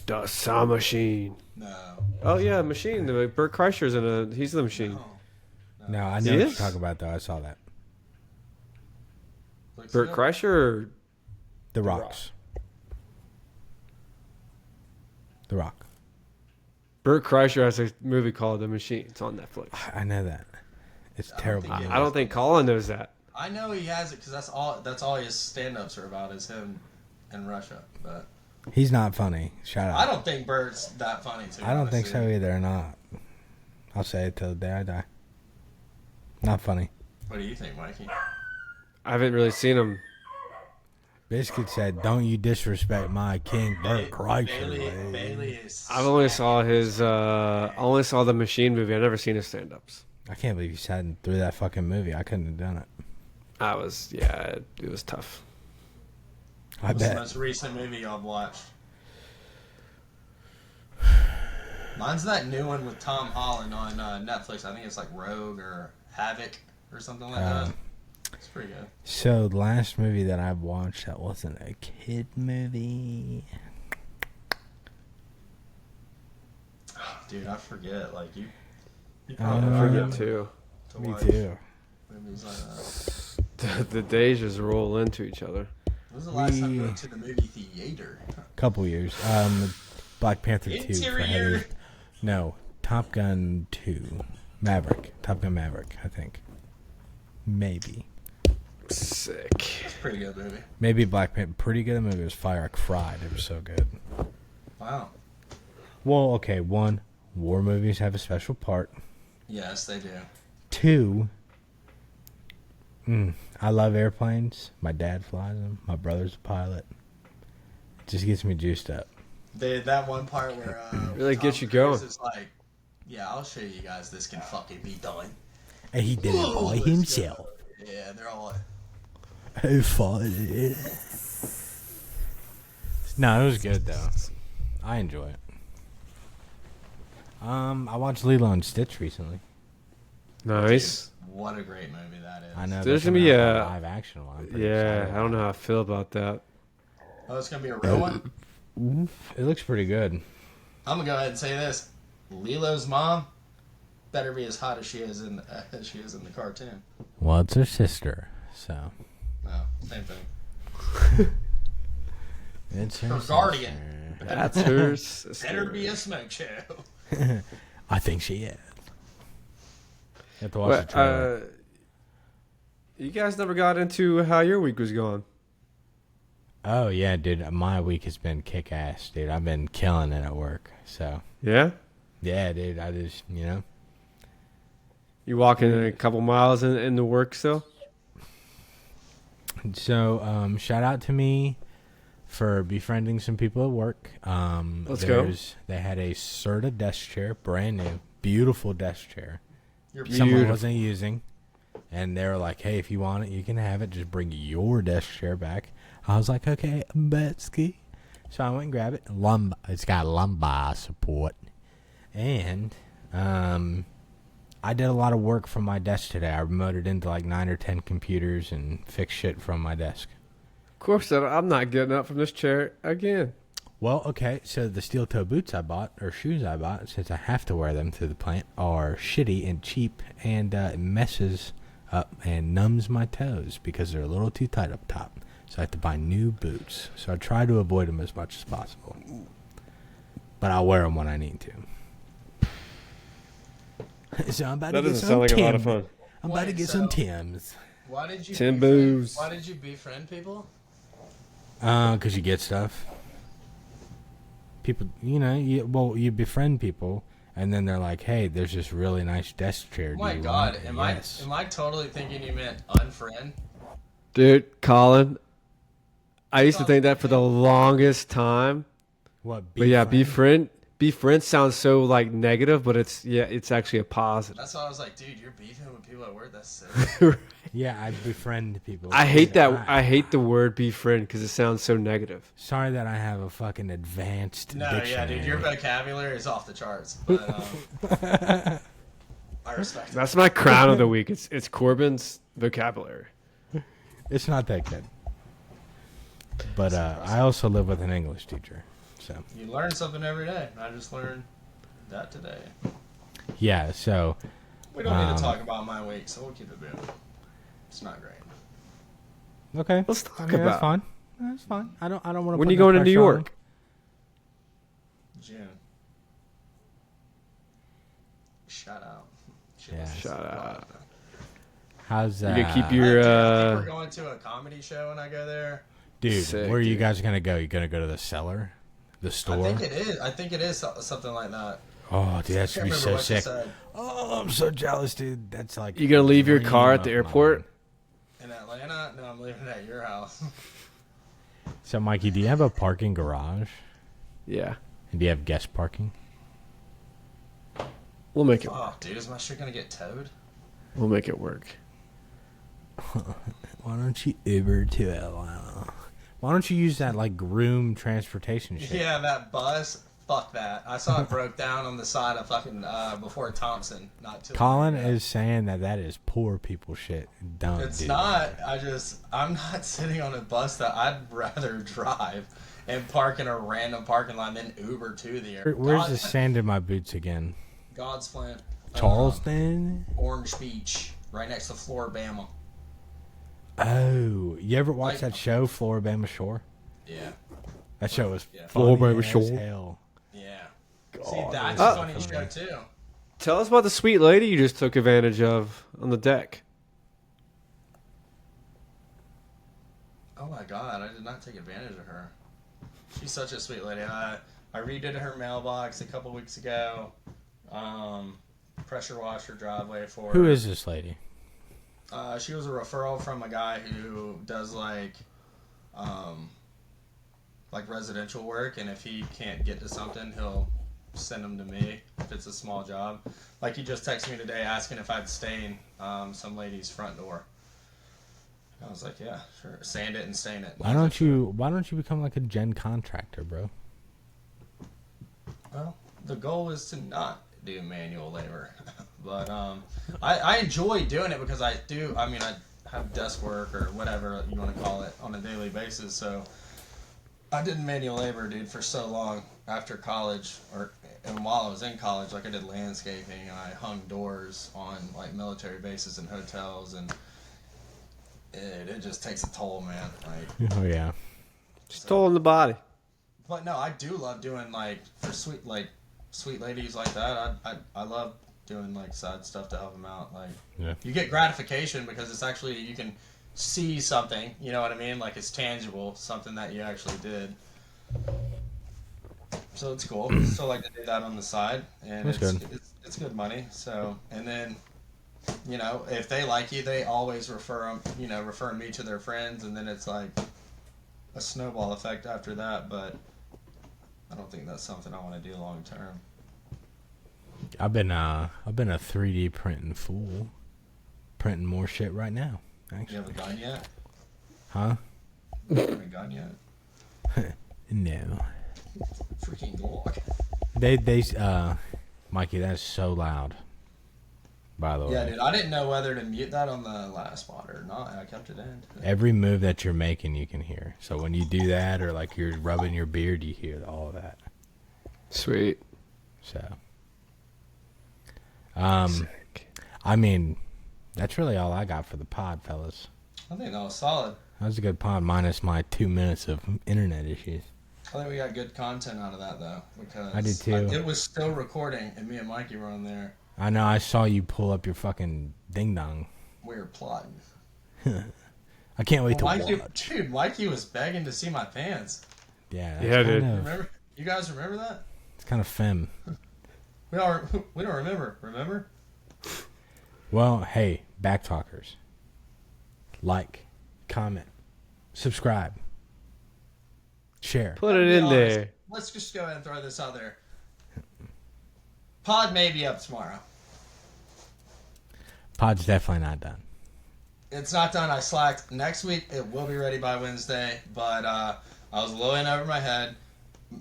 Speaker 3: The Saw Machine.
Speaker 2: No.
Speaker 3: Oh yeah, Machine. Burt Kreischer's he's the Machine.
Speaker 1: No, I
Speaker 3: He
Speaker 1: know what you're
Speaker 3: is?
Speaker 1: talking about though. I saw that.
Speaker 2: Looks
Speaker 3: Burt
Speaker 2: good.
Speaker 3: Kreischer or
Speaker 1: The
Speaker 3: Rock.
Speaker 1: Rocks. The Rock.
Speaker 3: Burt Kreischer has a movie called The Machine. It's on Netflix.
Speaker 1: I know that. It's
Speaker 2: I don't
Speaker 1: terrible.
Speaker 2: think it-
Speaker 3: I don't think Colin knows that.
Speaker 2: I know he has it because that's all his stand-ups are about is him in Russia. But
Speaker 1: He's not funny. Shut up.
Speaker 2: I don't think Bert's that funny too.
Speaker 1: I don't think so
Speaker 2: honestly.
Speaker 1: either. Not. I'll say it till the day I die. Not funny.
Speaker 2: What do you think, Mikey?
Speaker 3: I haven't really seen him.
Speaker 1: Biscuit said, "Don't you disrespect my king, Burt
Speaker 2: Bailey
Speaker 1: Kreischer."
Speaker 2: is.
Speaker 3: I've only saw the Machine movie. I've never seen his stand-ups.
Speaker 1: I can't believe you sat through that fucking movie. I couldn't have done it.
Speaker 3: It was tough.
Speaker 1: I
Speaker 2: What's the
Speaker 1: bet.
Speaker 2: most recent movie y'all watched? Mine's that new one with Tom Holland on Netflix. I think it's like Rogue or Havoc or something like that. It's pretty good.
Speaker 1: So the last movie that I watched that wasn't a kid movie.
Speaker 2: Dude, I forget. Like you
Speaker 3: I
Speaker 2: probably
Speaker 3: forget too.
Speaker 2: to
Speaker 1: Me
Speaker 2: watch
Speaker 1: too.
Speaker 2: movies like that.
Speaker 3: The days just roll into each other.
Speaker 2: When was the last time you went to the movie theater?
Speaker 1: Couple years. Black Panther 2. for
Speaker 2: Interior.
Speaker 1: heavy- No, Top Gun 2. Maverick. Top Gun Maverick, I think. Maybe.
Speaker 3: Sick.
Speaker 2: It's a pretty good movie.
Speaker 1: Maybe Black Panther. Pretty good. Movie was Fire Like Fried. It was so good.
Speaker 2: Wow.
Speaker 1: Well, okay. One, war movies have a special part.
Speaker 2: Yes, they do.
Speaker 1: Two, I love airplanes. My dad flies them. My brother's a pilot. It just gets me juiced up.
Speaker 2: That one part where
Speaker 3: Really
Speaker 2: Tom
Speaker 3: gets you
Speaker 2: Cruise
Speaker 3: going.
Speaker 2: is like, yeah, I'll show you guys this can fucking be done.
Speaker 1: And he did it
Speaker 2: Whoa,
Speaker 1: by
Speaker 2: let's
Speaker 1: himself.
Speaker 2: go. Yeah, they're all like,
Speaker 1: Who fought it? No, it was good though. I enjoy it. I watched Lilo and Stitch recently.
Speaker 3: Nice.
Speaker 2: what a great movie that is.
Speaker 1: I know.
Speaker 3: There's
Speaker 1: they're
Speaker 3: gonna be
Speaker 1: coming out with
Speaker 3: a-
Speaker 1: live action one. I'm pretty
Speaker 3: Yeah,
Speaker 1: excited
Speaker 3: I don't know
Speaker 1: about
Speaker 3: how I feel about that.
Speaker 2: Oh, it's gonna be a real one.
Speaker 1: it. It looks pretty good.
Speaker 2: I'm gonna go ahead and say this: Lilo's mom better be as hot as she is in the cartoon.
Speaker 1: Well, it's her sister, so
Speaker 2: No, same thing.
Speaker 1: it's her
Speaker 2: Her
Speaker 1: sister.
Speaker 2: guardian.
Speaker 3: That's her sister.
Speaker 2: Better be a smoke show.
Speaker 1: I think she is. You have to watch
Speaker 3: What,
Speaker 1: the trailer.
Speaker 3: you guys never got into how your week was going.
Speaker 1: Oh yeah, dude, my week has been kick ass, dude. I've been killing it at work. So
Speaker 3: Yeah?
Speaker 1: yeah, dude, I just
Speaker 3: You walking a couple miles into work still?
Speaker 1: So shout out to me for befriending some people at work.
Speaker 3: Let's go.
Speaker 1: They had a Serta desk chair, brand new, beautiful desk chair.
Speaker 2: You're
Speaker 1: Someone
Speaker 3: Beautiful.
Speaker 1: wasn't using, and they were like, "Hey, if you want it, you can have it. Just bring your desk chair back." I was like, "Okay, Betsky." So I went and grabbed it. It's got lumbar support, and I did a lot of work from my desk today. I remoted into like 9 or 10 computers and fixed shit from my desk.
Speaker 3: Corb said, I'm not getting up from this chair again.
Speaker 1: Well, okay, so the steel toe boots I bought, or shoes I bought, since I have to wear them to the plant, are shitty and cheap, and it messes up and numbs my toes because they're a little too tight up top. So I have to buy new boots. So I try to avoid them as much as possible. But I'll wear them when I need to. So I'm about
Speaker 3: That
Speaker 1: to get
Speaker 3: doesn't
Speaker 1: some
Speaker 3: sound like a lot of
Speaker 1: Tim.
Speaker 3: fun.
Speaker 1: I'm about to
Speaker 2: Wait,
Speaker 1: get
Speaker 2: so-
Speaker 1: some Tims.
Speaker 2: Why did you
Speaker 3: Tim
Speaker 2: befriend-
Speaker 3: Booz.
Speaker 2: Why did you befriend people?
Speaker 1: Because you get stuff. People, you befriend people, and then they're like, "Hey, there's this really nice desk chair.
Speaker 2: Oh
Speaker 1: Do
Speaker 2: my
Speaker 1: you
Speaker 2: god,
Speaker 1: want it?"
Speaker 2: am
Speaker 1: Yes.
Speaker 2: I totally thinking you meant unfriend?
Speaker 3: Dude, Colin, I used to think that for the longest time.
Speaker 1: What?
Speaker 3: But yeah, befriend sounds so like negative, but it's actually a positive.
Speaker 2: That's why I was like, dude, you're beefing with people at work. That's sick.
Speaker 1: Yeah, I befriend people.
Speaker 3: I hate that. I hate the word befriend because it sounds so negative.
Speaker 1: Sorry that I have a fucking advanced
Speaker 2: No, yeah,
Speaker 1: dictionary.
Speaker 2: dude, your vocabulary is off the charts. But I
Speaker 1: Where's
Speaker 2: respect it.
Speaker 3: That's my crown of the week. It's Corbin's vocabulary.
Speaker 1: It's not that good. But I also live with an English teacher, so
Speaker 2: You learn something every day. I just learned that today.
Speaker 1: yeah. So
Speaker 2: We don't need to talk about my week, so we'll keep it moving. It's not great.
Speaker 1: okay,
Speaker 3: Let's talk
Speaker 1: that's
Speaker 3: about
Speaker 1: fine. That's fine. I don't want to.
Speaker 3: when you going to New York.
Speaker 2: June. Shout out.
Speaker 1: Yeah.
Speaker 3: Shout out.
Speaker 1: How's
Speaker 3: You
Speaker 1: that?
Speaker 3: gonna keep
Speaker 2: I
Speaker 3: your
Speaker 2: think we're going to a comedy show when I go there.
Speaker 1: Dude,
Speaker 3: Sick,
Speaker 1: where are you
Speaker 3: dude.
Speaker 1: guys gonna go? You gonna go to the cellar, the store?
Speaker 2: I think it is something like that.
Speaker 1: Oh, dude, that should be
Speaker 2: Can't
Speaker 1: so
Speaker 2: remember what you
Speaker 1: sick.
Speaker 2: said.
Speaker 1: Oh, I'm so jealous, dude. That's like
Speaker 3: You gonna leave your
Speaker 1: dream
Speaker 3: car at the
Speaker 1: of
Speaker 3: airport?
Speaker 1: mine.
Speaker 2: In Atlanta? No, I'm leaving it at your house.
Speaker 1: So, Mikey, do you have a parking garage?
Speaker 3: Yeah,
Speaker 1: And do you have guest parking?
Speaker 3: we'll make it.
Speaker 2: Oh, dude, is my shit gonna get towed?
Speaker 3: We'll make it work.
Speaker 1: Why don't you Uber to Atlanta? Why don't you use that like groom transportation shit?
Speaker 2: Yeah, that bus. Fuck that. I saw it broke down on the side of fucking before Thompson. Not too.
Speaker 1: Colin
Speaker 2: long ago.
Speaker 1: is saying that is poor people shit. Don't.
Speaker 2: It's
Speaker 1: do
Speaker 2: not.
Speaker 1: that.
Speaker 2: I'm not sitting on a bus that I'd rather drive and park in a random parking lot than Uber to the airport.
Speaker 1: Where's the sand in my boots again?
Speaker 2: God's Flint.
Speaker 1: Charleston.
Speaker 2: Orange Beach, right next to Floribama.
Speaker 1: Oh, you ever watch
Speaker 2: Like-
Speaker 1: that show, Floribama Shore?
Speaker 2: Yeah.
Speaker 1: That show was
Speaker 2: Yeah.
Speaker 1: funny
Speaker 3: Floribama
Speaker 1: as
Speaker 3: Shore.
Speaker 1: hell.
Speaker 2: Yeah.
Speaker 1: God,
Speaker 2: See, that's
Speaker 1: that
Speaker 2: a funny
Speaker 1: was
Speaker 2: show
Speaker 1: funny.
Speaker 2: too.
Speaker 3: Tell us about the sweet lady you just took advantage of on the deck.
Speaker 2: Oh my God, I did not take advantage of her. She's such a sweet lady. I redid her mailbox a couple weeks ago. Pressure washed her driveway for her.
Speaker 1: Who is this lady?
Speaker 2: She was a referral from a guy who does like residential work, and if he can't get to something, he'll send them to me if it's a small job. Like he just texted me today asking if I'd stain some lady's front door. I was like, yeah, sure. Sand it and stain it.
Speaker 1: Why don't you become like a gen contractor, bro?
Speaker 2: Well, the goal is to not do manual labor, but I enjoy doing it because I have desk work or whatever you want to call it on a daily basis. So I did manual labor, dude, for so long after college, and while I was in college, like I did landscaping and I hung doors on like military bases and hotels, and it just takes a toll, man. Like,
Speaker 1: Oh yeah.
Speaker 3: Just told in the body.
Speaker 2: but no, I do love doing like for sweet ladies like that. I love doing like side stuff to help them out. Like
Speaker 1: Yeah.
Speaker 2: you get gratification because it's actually you can see something. You know what I mean? Like it's tangible, something that you actually did. So it's cool. So like to do that on the side, and
Speaker 1: That's good.
Speaker 2: It's good money. So and then, you know, if they like you, they always refer me to their friends, and then it's like a snowball effect after that. But I don't think that's something I want to do long term.
Speaker 1: I've been a 3D printing fool, printing more shit right now.
Speaker 2: You
Speaker 1: Actually,
Speaker 2: have a gun yet?
Speaker 1: huh?
Speaker 2: You have a gun yet?
Speaker 1: No.
Speaker 2: Freaking Glock.
Speaker 1: Mikey, that's so loud. By the way,
Speaker 2: Yeah, dude. I didn't know whether to mute that on the last spot or not. I kept it in.
Speaker 1: every move that you're making, you can hear. So when you do that, or like you're rubbing your beard, you hear all of that.
Speaker 3: Sweet.
Speaker 1: So,
Speaker 3: Sick.
Speaker 1: I mean, that's really all I got for the pod, fellas.
Speaker 2: I think that was solid.
Speaker 1: That was a good pod, minus my 2 minutes of internet issues.
Speaker 2: I think we got good content out of that though, because
Speaker 1: I did too.
Speaker 2: It was still recording, and me and Mikey were on there.
Speaker 1: I know. I saw you pull up your fucking ding dong.
Speaker 2: We were plotting.
Speaker 1: I can't wait to
Speaker 2: Mikey,
Speaker 1: watch.
Speaker 2: dude, Mikey was begging to see my pants.
Speaker 1: Yeah, that's
Speaker 3: Yeah, dude.
Speaker 1: kind of-
Speaker 2: Remember? You guys remember that?
Speaker 1: It's kind of femme.
Speaker 2: We don't remember. Remember?
Speaker 1: Well, hey, backtalkers. Like, comment, subscribe, share.
Speaker 3: Put it
Speaker 2: Be
Speaker 3: in
Speaker 2: honest.
Speaker 3: there.
Speaker 2: Let's just go ahead and throw this out there. Pod may be up tomorrow.
Speaker 1: Pod's definitely not done.
Speaker 2: It's not done. I slacked. Next week it will be ready by Wednesday, but I was a little in over my head.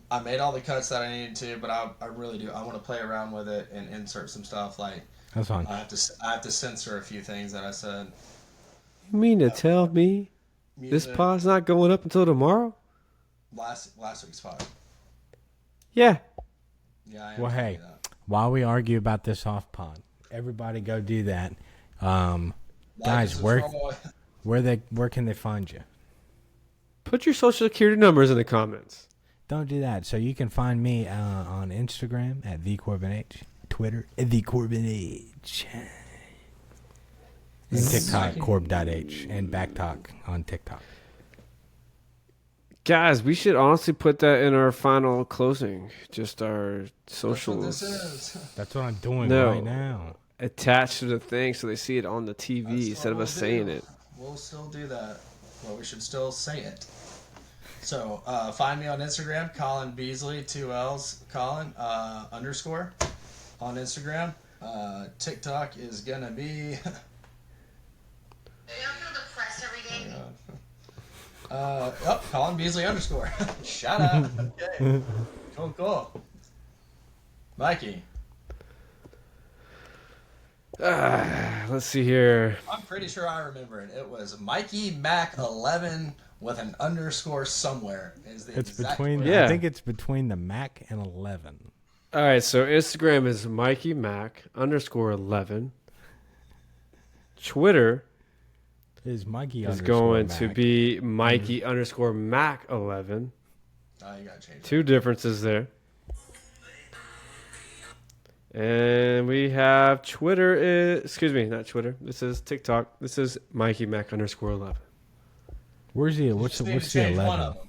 Speaker 2: I made all the cuts that I needed to, but I really do. I want to play around with it and insert some stuff. Like
Speaker 1: That's fine.
Speaker 2: I have to censor a few things that I said.
Speaker 3: You mean to tell me this
Speaker 2: Music.
Speaker 3: pod's not going up until tomorrow?
Speaker 2: Last week's fire.
Speaker 3: Yeah.
Speaker 2: Yeah, I am
Speaker 1: Well,
Speaker 2: telling
Speaker 1: hey,
Speaker 2: you that.
Speaker 1: while we argue about this off pod, everybody go do that.
Speaker 2: Like
Speaker 1: Guys,
Speaker 2: and
Speaker 1: where
Speaker 2: subscribe.
Speaker 1: where can they find you?
Speaker 3: Put your social security numbers in the comments.
Speaker 1: Don't do that. So you can find me on Instagram at thecorbinh, Twitter at thecorbinh, and TikTok corb.h, and Backtalk on TikTok.
Speaker 3: Guys, we should honestly put that in our final closing. Just our
Speaker 2: That's what
Speaker 3: socials
Speaker 2: this is.
Speaker 1: That's what I'm doing
Speaker 3: No.
Speaker 1: right now.
Speaker 3: attached to the thing so they see it on the TV
Speaker 2: That's
Speaker 3: instead of
Speaker 2: what
Speaker 3: us
Speaker 2: we'll
Speaker 3: saying
Speaker 2: do.
Speaker 3: it.
Speaker 2: We'll still do that. Well, we should still say it. So, find me on Instagram, Colin Beasley, 2 L's, Colin, _ on Instagram. TikTok is gonna be...
Speaker 4: You don't feel depressed every day?
Speaker 2: Colin Beasley _ Shout out. Okay. Cool. Mikey.
Speaker 3: Let's see here.
Speaker 2: I'm pretty sure I remember it. It was Mikey Mac 11 with an _ somewhere. Is the
Speaker 1: It's
Speaker 2: exact
Speaker 1: between.
Speaker 2: word.
Speaker 3: Yeah.
Speaker 1: I think it's between the Mac and 11.
Speaker 3: All right, so Instagram is Mikey Mac _11. Twitter
Speaker 1: Is Mikey
Speaker 3: is
Speaker 1: _
Speaker 3: going
Speaker 1: Mac.
Speaker 3: to be Mikey _ Mac 11.
Speaker 2: Oh, you gotta change it.
Speaker 3: Two differences there. And we have Twitter. Excuse me, not Twitter. This is TikTok. This is Mikey Mac _11.
Speaker 1: Where's the what's
Speaker 2: Just need
Speaker 1: what's
Speaker 2: to
Speaker 1: the
Speaker 2: change one
Speaker 1: 11?
Speaker 2: of them.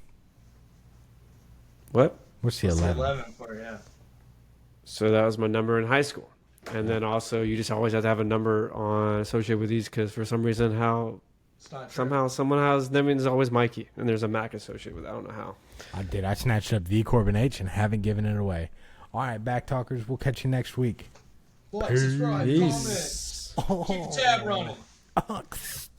Speaker 3: What?
Speaker 1: What's the
Speaker 2: What's the
Speaker 1: 11?
Speaker 2: 11 for, yeah.
Speaker 3: So that was my number in high school. And then also, you just always have to have a number on associated with these because for some reason,
Speaker 2: It's not true.
Speaker 3: somehow someone has that means always Mikey, and there's a Mac associated with it. I don't know how.
Speaker 1: I did. I snatched up the Corbin H and haven't given it away. All right, Backtalkers. We'll catch you next week.
Speaker 2: Like, subscribe,
Speaker 3: Peace.
Speaker 2: comment. Keep the tab running.
Speaker 1: Ox.